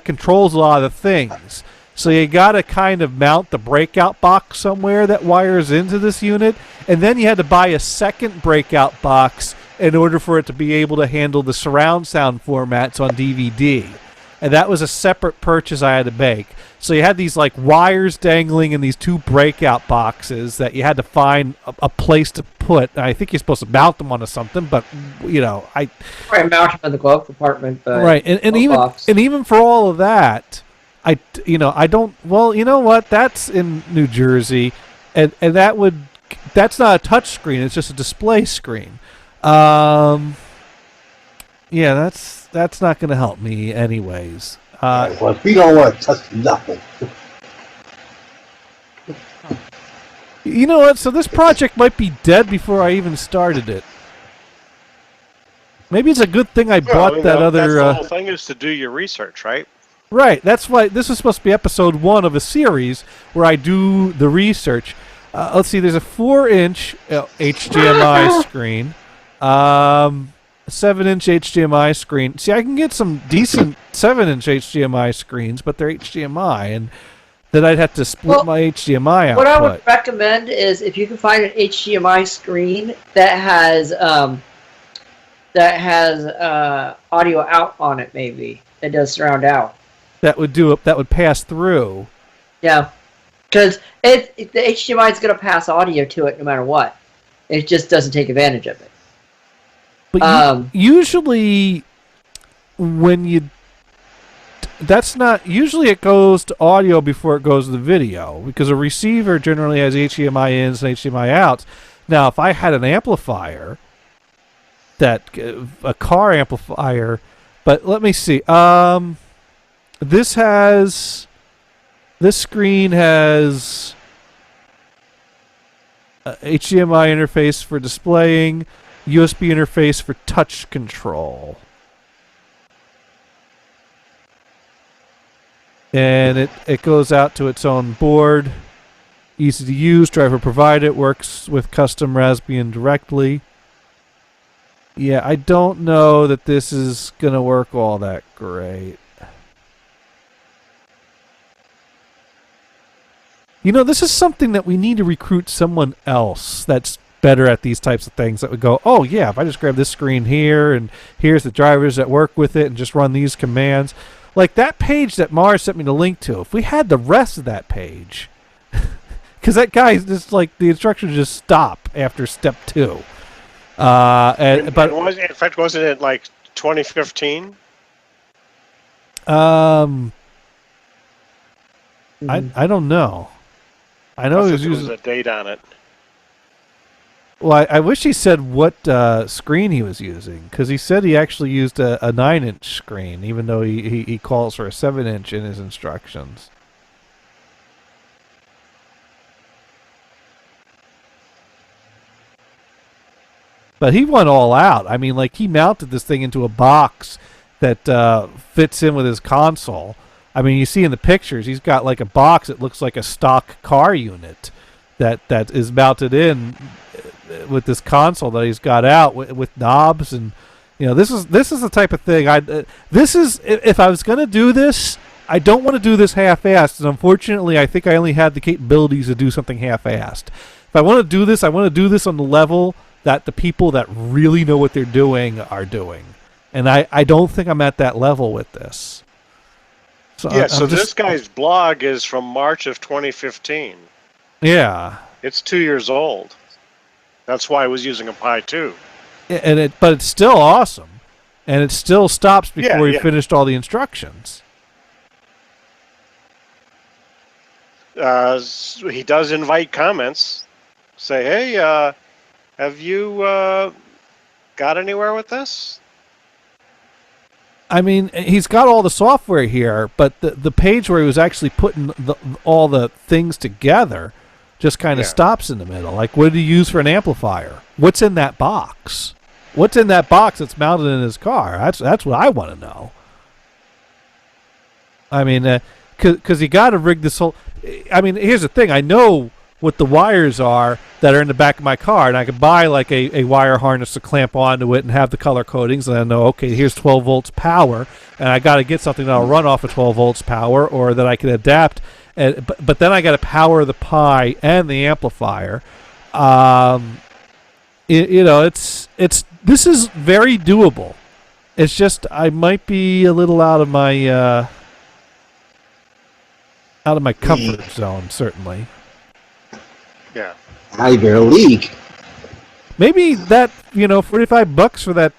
controls a lot of things. So you got to kind of mount the breakout box somewhere that wires into this unit, and then you had to buy a second breakout box in order for it to be able to handle the surround sound formats on DVD. And that was a separate purchase I had to make. So you had these like wires dangling in these 2 breakout boxes that you had to find a place to put. And I think you're supposed to mount them onto something, but I right, mount them in the glove compartment. Right, and even for all of that, I don't. Well, you know what? That's in New Jersey, and that's not a touch screen. It's just a display screen. Yeah, that's not going to help me anyways. Well, if you don't want to touch nothing. You know what? So this project might be dead before I even started it. Maybe it's a good thing I bought that other... That's the whole thing is to do your research, right? Right. That's why this is supposed to be episode 1 of a series where I do the research. Let's see. There's a 4-inch HDMI screen. 7-inch HDMI screen. See, I can get some decent 7-inch HDMI screens, but they're HDMI, and then I'd have to split my HDMI output. What I would recommend is if you can find an HDMI screen that has audio out on it, maybe that does surround out. That would pass through. Yeah, because the HDMI is going to pass audio to it no matter what. It just doesn't take advantage of it. But usually, when That's not... Usually it goes to audio before it goes to the video, because a receiver generally has HDMI ins and HDMI outs. Now, if I had an amplifier, a car amplifier... But let me see. This screen has HDMI interface for displaying, USB interface for touch control. And it goes out to its own board. Easy to use, driver provided, works with custom Raspbian directly. Yeah, I don't know that this is going to work all that great. You know, this is something that we need to recruit someone else that's better at these types of things, that would go, oh yeah, if I just grab this screen here and here's the drivers that work with it and just run these commands. Like that page that Mars sent me the link to, if we had the rest of that page, because that guy's just like, the instructions just stop after step 2. In fact, wasn't it like 2015? I don't know. I know there was a date on it. Well, I wish he said what screen he was using, because he said he actually used a 9-inch screen, even though he calls for a 7-inch in his instructions. But he went all out. I mean, like, he mounted this thing into a box that fits in with his console. I mean, you see in the pictures, he's got like a box that looks like a stock car unit that is mounted in with this console that he's got out with knobs. And you know, this is the type of thing if I was going to do this, I don't want to do this half-assed. And unfortunately, I think I only had the capabilities to do something half-assed. If I want to do this, I want to do this on the level that the people that really know what they're doing are doing. And I don't think I'm at that level with this. So yeah, this guy's blog is from March of 2015. Yeah. It's 2 years old. That's why I was using a Pi 2. But it's still awesome. And it still stops before he finished all the instructions. He does invite comments. Say, hey, have you got anywhere with this? I mean, he's got all the software here, but the page where he was actually putting all the things together just kind of stops in the middle. Like, what did he use for an amplifier? What's in that box? What's in that box that's mounted in his car? That's what I want to know. I mean, because you got to rig this whole... I mean, here's the thing. I know what the wires are that are in the back of my car, and I could buy like a wire harness to clamp onto it and have the color codings, and I know, okay, here's 12 volts power, and I got to get something that'll run off of 12 volts power, or that I can adapt. But then I got to power the Pi and the amplifier. You know, this is very doable. It's just I might be a little out of my comfort zone, certainly. Yeah. Out of your league. Maybe that, $45 for that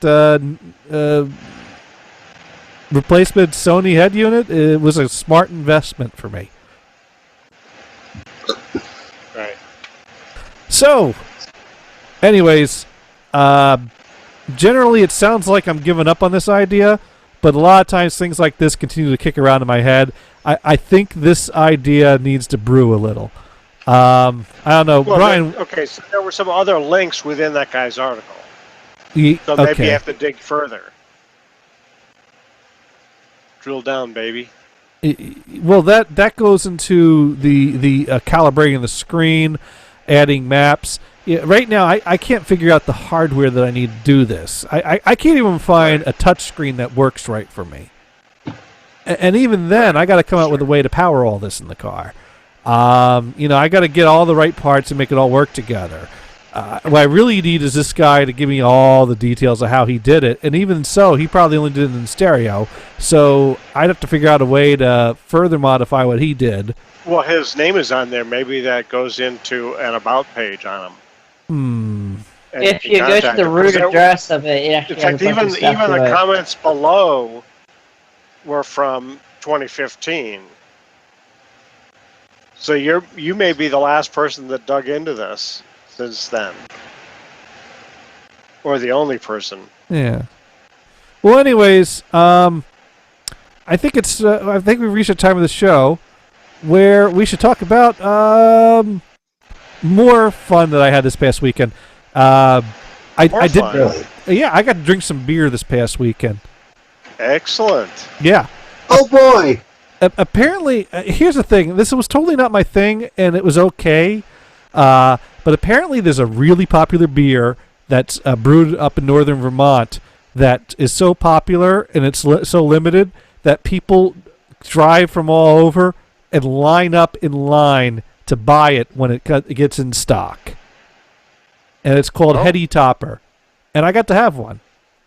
replacement Sony head unit, it was a smart investment for me. Right. So, anyways, generally it sounds like I'm giving up on this idea, but a lot of times things like this continue to kick around in my head. I think this idea needs to brew a little. I don't know, well, Brian. So there were some other links within that guy's article. So maybe you have to dig further. Drill down, baby. Well, that goes into the calibrating the screen, adding maps. Yeah, right now, I can't figure out the hardware that I need to do this. I can't even find a touch screen that works right for me. And even then, I got to come up with a way to power all this in the car. I got to get all the right parts and make it all work together. What I really need is this guy to give me all the details of how he did it. And even so, he probably only did it in stereo. So I'd have to figure out a way to further modify what he did. Well, his name is on there. Maybe that goes into an about page on him. If you go to the root address of it, in fact, even the comments below were from 2015. So you may be the last person that dug into this since then, or the only person. Yeah. Well, anyways, I think it's. I think we've reached a time of the show where we should talk about more fun that I had this past weekend. I did. Really? Yeah, I got to drink some beer this past weekend. Excellent. Yeah. Oh boy. Apparently, here's the thing. This was totally not my thing, and it was okay. But apparently, there's a really popular beer that's brewed up in northern Vermont that is so popular, and it's so limited that people drive from all over and line up in line to buy it when it gets in stock. And it's called Heady Topper. And I got to have one.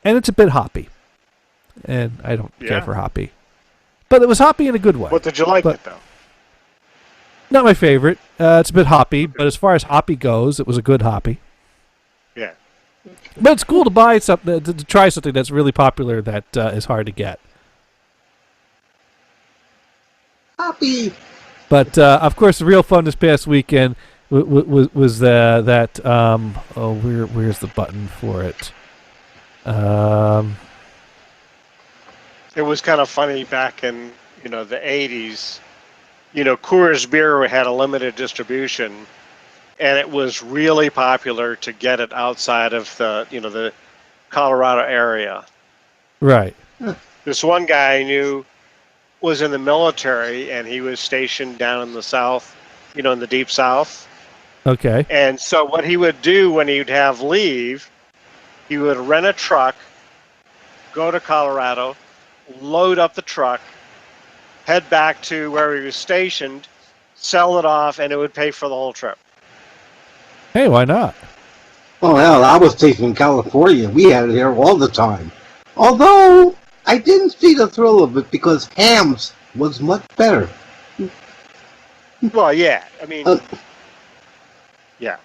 And it's a bit hoppy. And I don't care for hoppy. But it was hoppy in a good way. What did you like it, though? Not my favorite. It's a bit hoppy, but as far as hoppy goes, it was a good hoppy. Yeah. But it's cool to buy something, to try something that's really popular that is hard to get. Hoppy. But, of course, the real fun this past weekend was that, where's the button for it? It was kind of funny back in, the 80s. Coors Beer had a limited distribution, and it was really popular to get it outside of the Colorado area. Right. This one guy I knew was in the military, and he was stationed down in the South, in the deep South. Okay. And so what he would do when he'd have leave, he would rent a truck, go to Colorado, load up the truck, head back to where he was stationed, sell it off, and it would pay for the whole trip. Hey, why not? Well, hell, I was stationed in California. We had it here all the time. Although, I didn't see the thrill of it because Hams was much better. Well, yeah. I mean, yeah.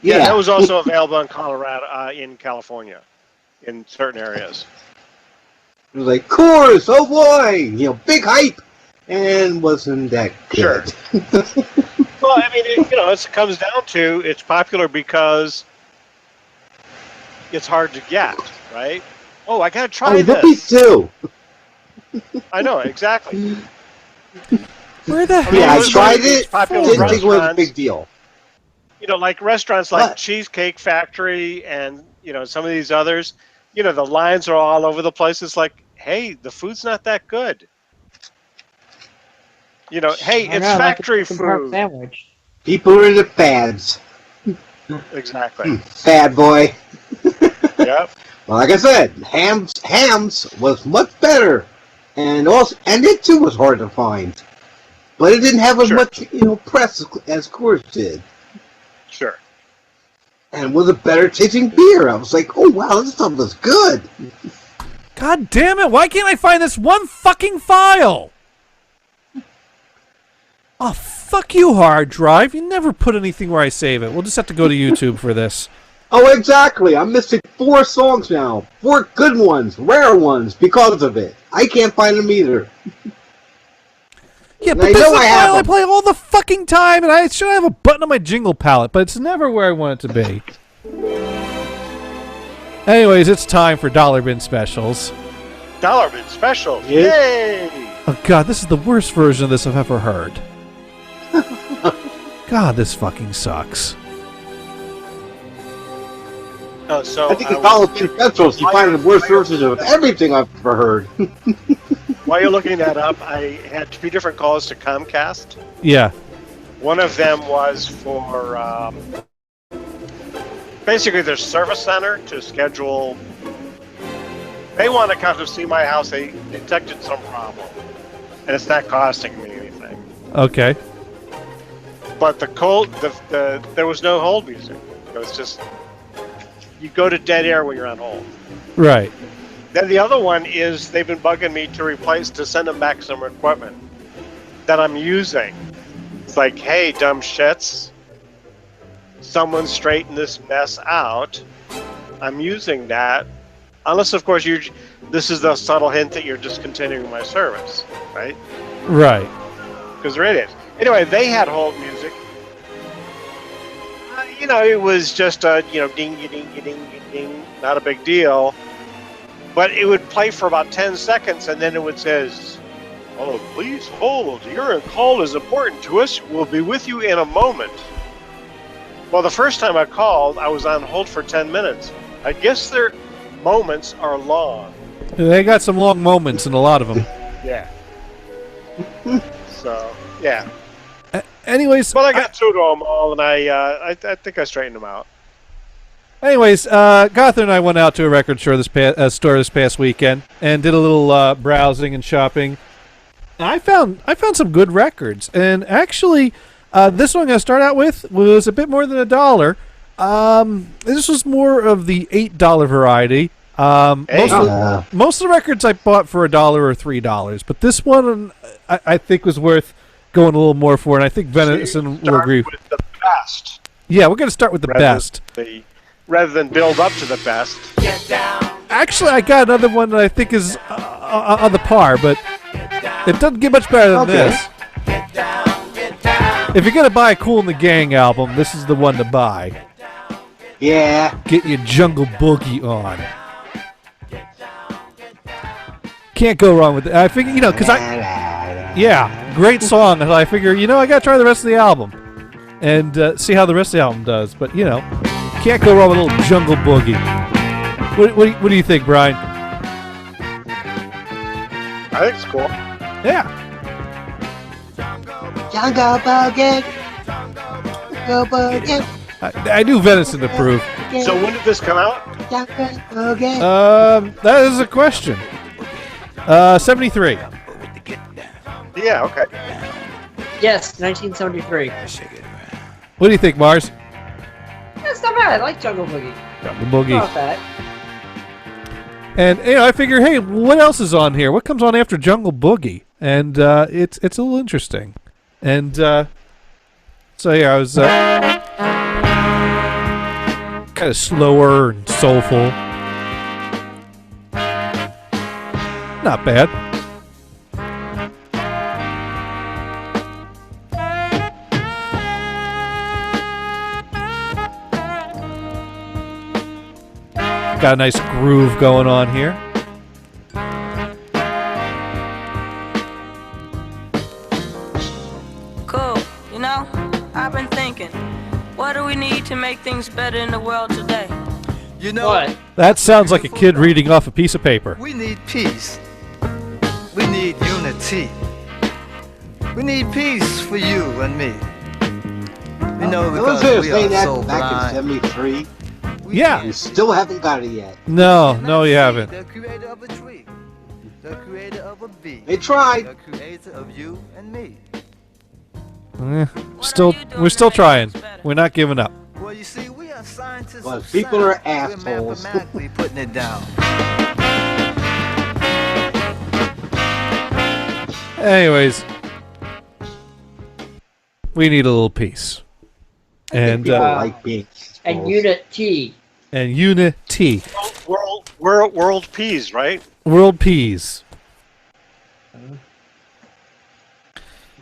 Yeah. That was also available in in California, in certain areas. It was like, Coors, oh boy, big hype, and wasn't that good. Sure. Well, I mean, it comes down to it's popular because it's hard to get, right? Oh, I gotta try this. Me too. I know, exactly. Where the hell? Yeah, I tried it. Popular Didn't think it was a big deal. Like restaurants like Cheesecake Factory and some of these others. The lines are all over the place. It's like, hey, the food's not that good. Hey, it's factory food. Sandwich. People are into fads. Exactly. Fad boy. Yep. Well, like I said, Hams was much better, and it too was hard to find, but it didn't have as much press as Coors did. Sure. And was a better tasting beer. I was like, oh wow, this stuff was good. God damn it! Why can't I find this one fucking file? Oh, fuck you, hard drive. You never put anything where I save it. We'll just have to go to YouTube for this. Oh, exactly. I'm missing 4 songs now. 4 good ones, rare ones, because of it. I can't find them either. Yeah, but this is a file I play all the fucking time, and I should have a button on my jingle palette, but it's never where I want it to be. Anyways, it's time for Dollar Bin Specials. Dollar Bin Specials. Yay! Oh, God, this is the worst version of this I've ever heard. God, this fucking sucks. So I think the Dollar Bin Specials, you find the worst versions of everything I've ever heard. While you're looking that up, I had 2 different calls to Comcast. Yeah. One of them was for basically their service center to schedule. They want to come to see my house. They detected some problem, and it's not costing me anything. Okay. But there was no hold music. It was just you go to dead air when you're on hold. Right. Then the other one is they've been bugging me to send them back some equipment that I'm using. It's like, hey, dumb shits, someone straighten this mess out. I'm using that. Unless, of course, this is the subtle hint that you're discontinuing my service, right? Right. Because they're idiots. Anyway, they had hold music. It was just a, ding, ding, ding, ding, ding, not a big deal. But it would play for about 10 seconds, and then it would says, "Oh, please hold. Your call is important to us. We'll be with you in a moment." Well, the first time I called, I was on hold for 10 minutes. I guess their moments are long. They got some long moments in a lot of them. Yeah. So, yeah. Anyways, well, I got two to them all, and I think I straightened them out. Anyways, Gothard and I went out to a record store this past weekend and did a little browsing and shopping. And I found some good records, and actually, this one I'm going to start out with was a bit more than $1. This was more of the $8 variety. Most of the records I bought for $1 or $3, but this one I think was worth going a little more for, and I think Venison will agree. With the best. Yeah, we're going to start with the best. Rather than build up to the best. Get down. Actually, I got another one that I think is on the par, but it doesn't get much better than this. Get down, get down. If you're going to buy a Kool and the Gang album, this is the one to buy. Yeah. Get your Jungle Boogie on. Can't go wrong with it. I figure, because great song. And I figure, I got to try the rest of the album and see how the rest of the album does. But, can't go wrong with a little Jungle Boogie. What do you think, Brian? I think it's cool. Yeah. Jungle Boogie. Jungle Boogie. I knew Venison approved. So when did this come out? Jungle Boogie. That is a question. 73. Yeah, okay. Yes, 1973. What do you think, Mars? That's not bad. I like Jungle Boogie. Jungle Boogie. Not bad. And I figure, hey, what else is on here? What comes on after Jungle Boogie? And it's a little interesting. And so yeah, I was kind of slower and soulful. Not bad. Got a nice groove going on here. Cool. I've been thinking, what do we need to make things better in the world today? What? That sounds like a kid reading off a piece of paper. We need peace. We need unity. We need peace for you and me. Because we are so back in '73. Yeah. You still haven't got it yet. No, you haven't. The creator of a tree. The creator of a bee. They tried. The creator of you and me. We're still trying. We're not giving up. Well, you see, we are scientists. Well, of people science. are assholes. We're mathematically putting it down. Anyways, we need a little peace. And people like being and unity. And unity. World peas, right? World peas.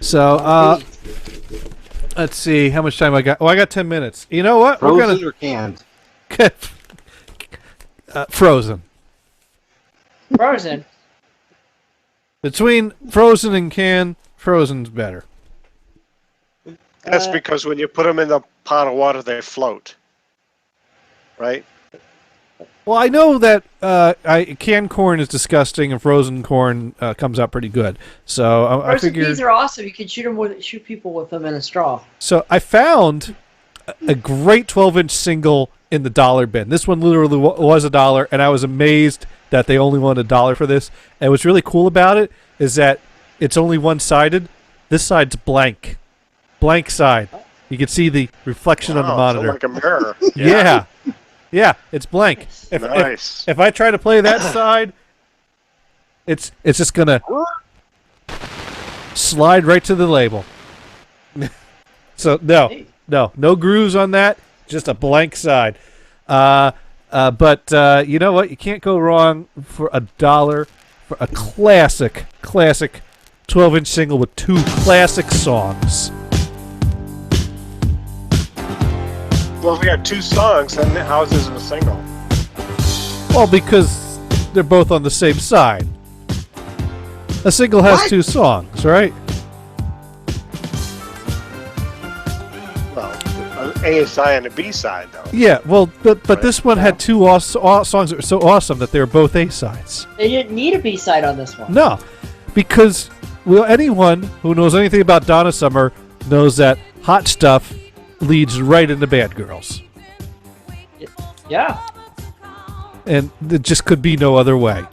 So, let's see how much time I got. Oh, I got 10 minutes. You know what? Frozen or canned? Frozen. Frozen. Between frozen and canned, frozen's better. That's because when you put them in the pot of water, they float. Right? Well, I know that canned corn is disgusting, and frozen corn comes out pretty good. So I Frozen figured peas are awesome. You can shoot people with them in a straw. So I found a great 12-inch single in the dollar bin. This one literally was $1, and I was amazed that they only wanted $1 for this. And what's really cool about it is that it's only one-sided. This side's blank. Blank side. You can see the reflection on the monitor. So like a mirror. Yeah. Yeah, it's blank. If I try to play that side, it's just gonna slide right to the label. So no grooves on that, just a blank side. But you know what? You can't go wrong for $1 for a classic 12-inch single with 2 classic songs. Well, if we got 2 songs, then how is this a single? Well, because they're both on the same side. A single has 2 songs, right? Well, an A side and a B side, though. Yeah, well, but this one had 2 songs that were so awesome that they were both A-sides. They didn't need a B-side on this one. No, because anyone who knows anything about Donna Summer knows that Hot Stuff leads right into Bad Girls. Yeah. And it just could be no other way.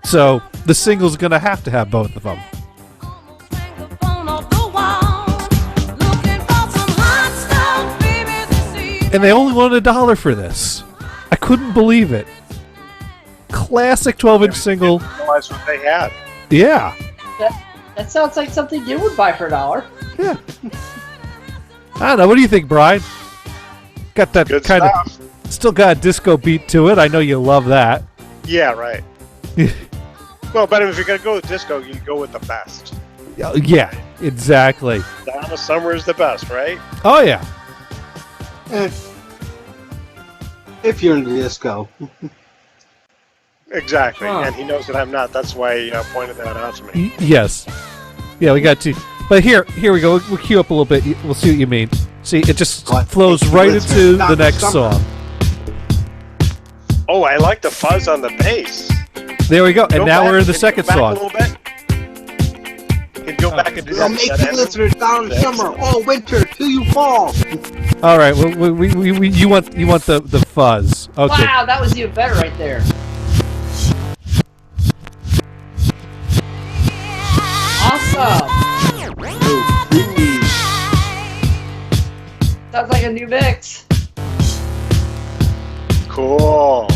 So the single's going to have both of them. And they only wanted $1 for this. I couldn't believe it. Classic 12-inch single. Realize what they had. Yeah. That sounds like something you would buy for $1. Yeah. I don't know. What do you think, Brian? Got that Good kind stuff. of... Still got a disco beat to it. I know you love that. Yeah, right. Well, but if you're going to go with disco, you go with the best. Yeah, exactly. Donna Summer is the best, right? Oh, yeah. If you're into disco. Exactly. Huh. And he knows that I'm not. That's why he pointed that out to me. Yes. Yeah, we got to... But here we go. We'll cue up a little bit. We'll see what you mean. See, it just flows right into the next song. Oh, I like the fuzz on the bass. There we go. And now we're in the second song. A little bit. Can you go back and do We'll that? make you listeners down summer, all winter, till you fall. All right. Well, you want the fuzz. Okay. Wow, that was even better right there. Awesome. Sounds like a new mix. Cool.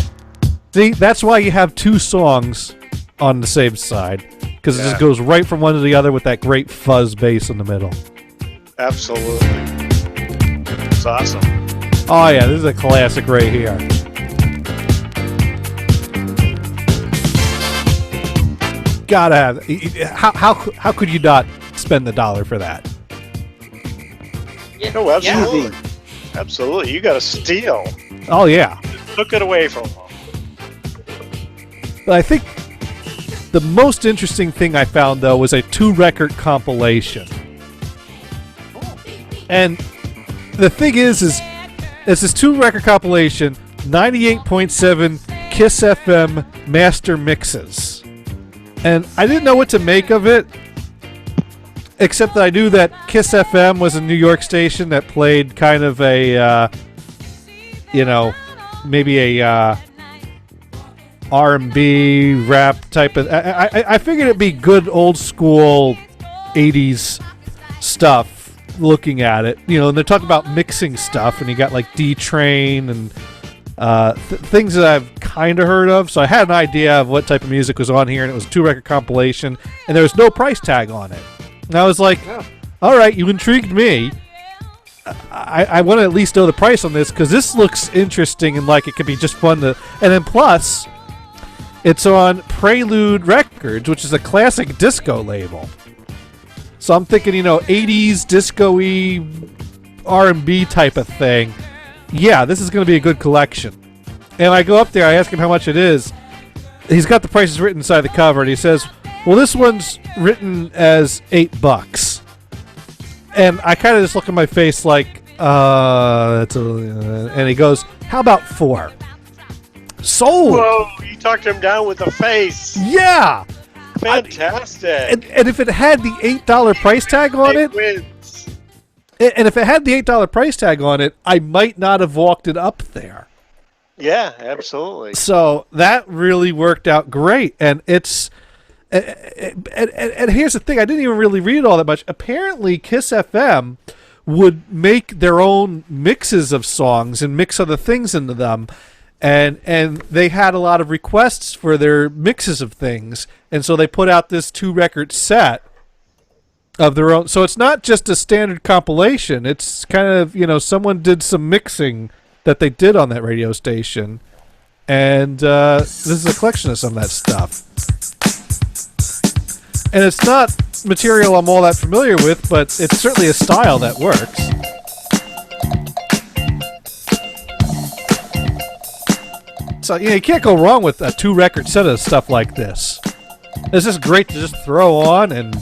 See, that's why you have 2 songs on the same side, because it just goes right from one to the other with that great fuzz bass in the middle. Absolutely. It's awesome. Oh yeah, this is a classic right here. Gotta have. How could you not spend the $1 for that? Oh, absolutely. Absolutely. You got to steal. Oh yeah. Took it away from them. But I think the most interesting thing I found, though, was a 2-record compilation. And the thing is it's this 2-record compilation, 98.7 Kiss FM master mixes. And I didn't know what to make of it, except that I knew that Kiss FM was a New York station that played kind of a, maybe a R&B rap type of... I figured it'd be good old school 80s stuff looking at it. And they're talking about mixing stuff, and you got like D-Train and things that I've kind of heard of. So I had an idea of what type of music was on here, and it was a 2-record compilation, and there was no price tag on it. And I was like, all right, you intrigued me. I want to at least know the price on this, because this looks interesting and like it could be just fun to... And then plus, it's on Prelude Records, which is a classic disco label. So I'm thinking, 80s disco-y R&B type of thing. Yeah, this is going to be a good collection. And I go up there, I ask him how much it is. He's got the prices written inside the cover, and he says, well, this one's written as $8. And I kind of just look at my face like, and he goes, how about $4? Sold! Whoa, you talked him down with the face. Yeah! Fantastic. And if it had the $8 price tag on it, wins. And if it had the $8 price tag on it, I might not have walked it up there. Yeah, absolutely. So that really worked out great. And it's... And here's the thing, I didn't even really read all that much. Apparently, Kiss FM would make their own mixes of songs and mix other things into them. And they had a lot of requests for their mixes of things. And so they put out this 2-record set of their own. So it's not just a standard compilation. It's kind of, someone did some mixing that they did on that radio station. And this is a collection of some of that stuff. And it's not material I'm all that familiar with, but it's certainly a style that works. So, you can't go wrong with a 2-record set of stuff like this. It's just great to just throw on and,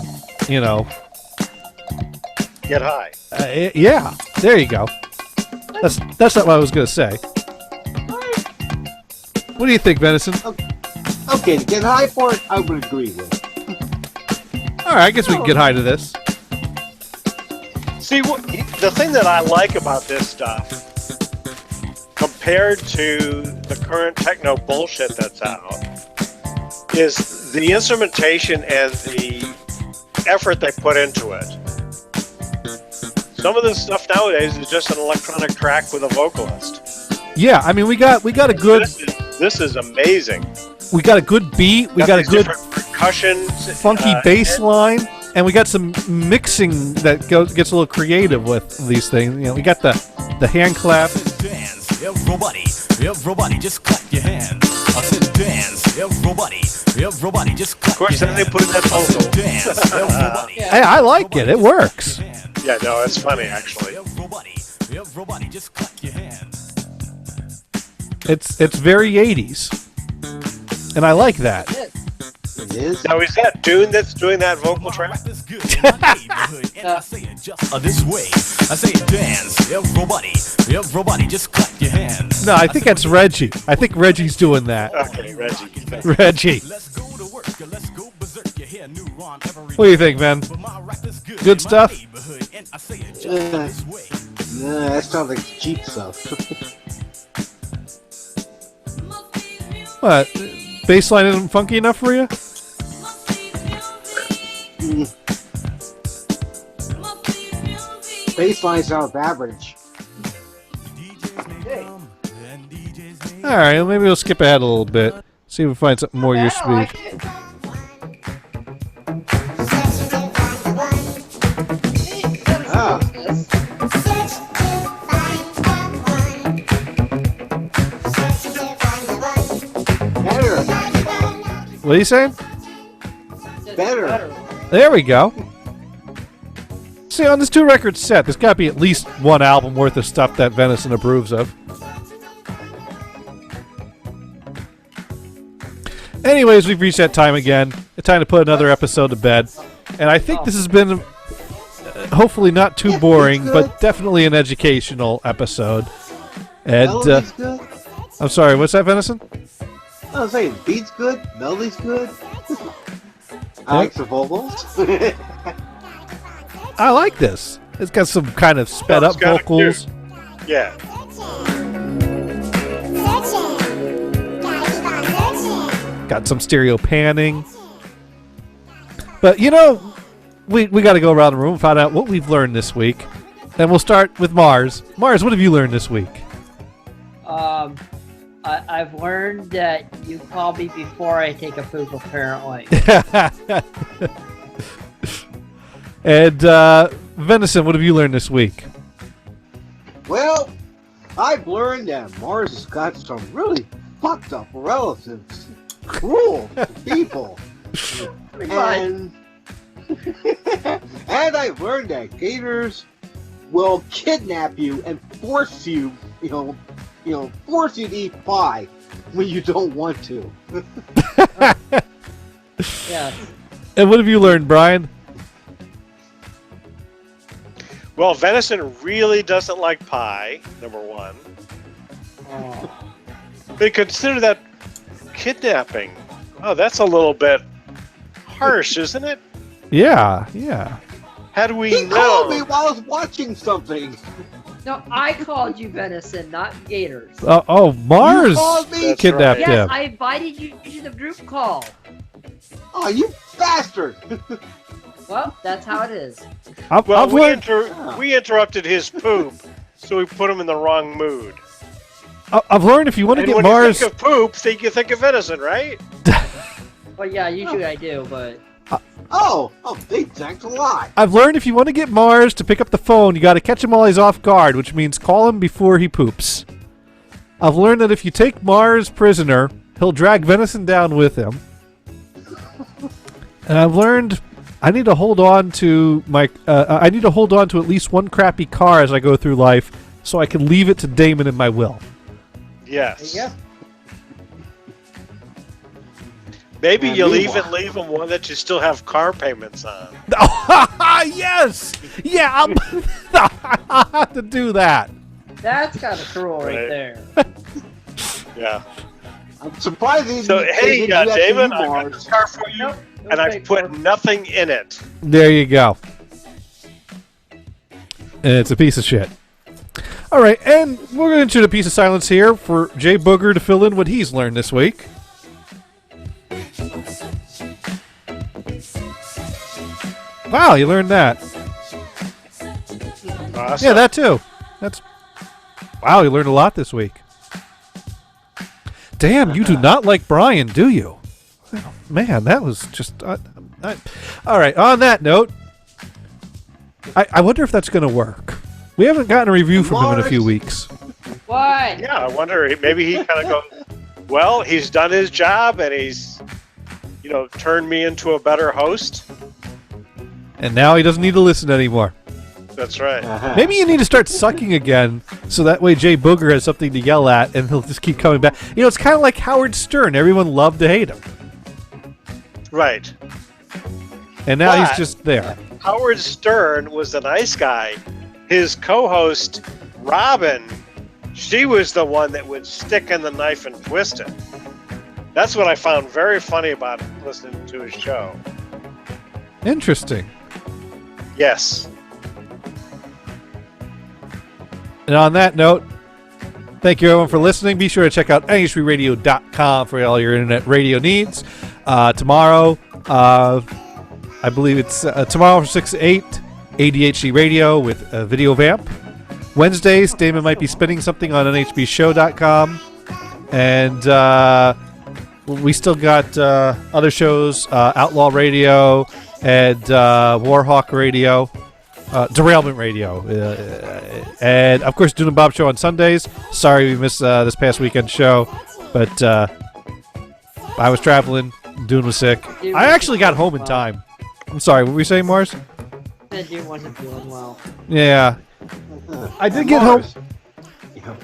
Get high. Yeah, there you go. That's not what I was going to say. What do you think, Venison? Okay, to get high for it, I would agree with. All right, I guess we can get high to this. See, the thing that I like about this stuff, compared to the current techno bullshit that's out, is the instrumentation and the effort they put into it. Some of this stuff nowadays is just an electronic track with a vocalist. Yeah, I mean, we got a good. This is amazing. We got a good beat. We got a good percussion, funky bass line, and we got some mixing that gets a little creative with these things. We got the hand clap. Dance, everybody, just clap your hands. I said dance, everybody, just clap. Of course, then they put in that vocal. Dance, everybody. Hey, I like it. It works. Yeah, no, it's funny actually. Everybody, just clap your hands. It's very 80s, and I like that. It is. Now, is that Dune that's doing that vocal track? This way, I say dance, everybody, just clap your hands. No, I think that's Reggie. I think Reggie's doing that. Okay, Reggie. Reggie. What do you think, man? Good stuff? Nah, that sounds like cheap stuff. What? Bassline isn't funky enough for you? Baseline sounds average. Alright, well, maybe we'll skip ahead a little bit. See if we find something more your speed. What are you saying? Better. There we go. See, on this 2-record set, there's got to be at least one album worth of stuff that Venison approves of. Anyways, we've reached that time again. It's time to put another episode to bed. And I think this has been hopefully not too boring, but definitely an educational episode. And I'm sorry, what's that, Venison? I was saying, beat's good, melody's good. I like the vocals. I like this. It's got some kind of sped up vocals. Yeah. Got some stereo panning. But we got to go around the room and find out what we've learned this week. And we'll start with Mars. Mars, what have you learned this week? I've learned that you call me before I take a poop, apparently. And Venison, what have you learned this week? Well, I've learned that Mars has got some really fucked up relatives. Cruel people. And I've learned that gators will kidnap you and force you, force you to eat pie when you don't want to. Yeah. And what have you learned, Brian? Well, venison really doesn't like pie, number one. Oh. But consider that kidnapping. Oh, that's a little bit harsh, isn't it? Yeah. How do we He know? called me while I was watching something. No, I called you venison, not gators. Mars called me? kidnapped Yes, him. I invited you to the group call. Oh, you bastard! Well, that's how it is. We interrupted his poop, so we put him in the wrong mood. I've learned if you want to get when Mars... you think of poop, you think of venison, right? Well, yeah, usually I do, but... Oh, thanks a lot. I've learned if you want to get Mars to pick up the phone, you got to catch him while he's off guard, which means call him before he poops. I've learned that if you take Mars prisoner, he'll drag venison down with him. And I've learned I need to hold on to I need to hold on to at least one crappy car as I go through life, so I can leave it to Damon in my will. Yes. Yeah. Maybe And you'll meanwhile- even leave him one that you still have car payments on. Yes! Yeah, I'll have to do that. That's kind of cruel right Right. there. Yeah. I'm surprised they So, they hey, didn't do that to David, you, I got Mars. this car for you, Nope. and I've put nothing in it. There you go. And it's a piece of shit. All right, and we're going to do a piece of silence here for Jay Booger to fill in what he's learned this week. Wow, you learned that. Awesome. Yeah, that too. That's wow, you learned a lot this week. Damn, you do not like Brian, do you? Oh, man, that was just... all right, on that note, I wonder if that's going to work. We haven't gotten a review from him in a few weeks. What? Yeah, I wonder, maybe he kind of goes, well, he's done his job, and he's, turned me into a better host. And now he doesn't need to listen anymore. That's right. Maybe you need to start sucking again, so that way Jay Booger has something to yell at, and he'll just keep coming back. It's kind of like Howard Stern. Everyone loved to hate him. Right. And now he's But- just there. Howard Stern was the nice guy. His co-host, Robin, she was the one that would stick in the knife and twist it. That's what I found very funny about listening to his show. Interesting. Yes. And on that note, thank you everyone for listening. Be sure to check out nhbradio.com for all your internet radio needs. Tomorrow, I believe it's tomorrow from 6 to 8, ADHD Radio with Video Vamp. Wednesdays, Damon might be spinning something on nhbshow.com. And we still got other shows, Outlaw Radio and Warhawk Radio. Derailment Radio. And, of course, Dune and Bob Show on Sundays. Sorry we missed this past weekend show, but I was traveling. Dune was sick. I actually got home in time. I'm sorry, what were we saying, Mars? Said you wasn't feeling well. Yeah. I did And get home. Mars,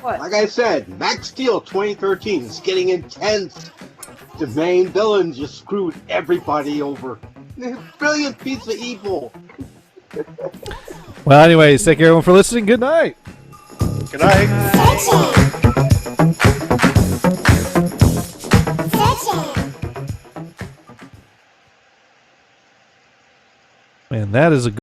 What? Like I said, Max Steel 2013 is getting intense. The main villain just screwed everybody over. Brilliant piece of evil. Well, anyways, thank you everyone for listening. Good night. Good night. Man, that is a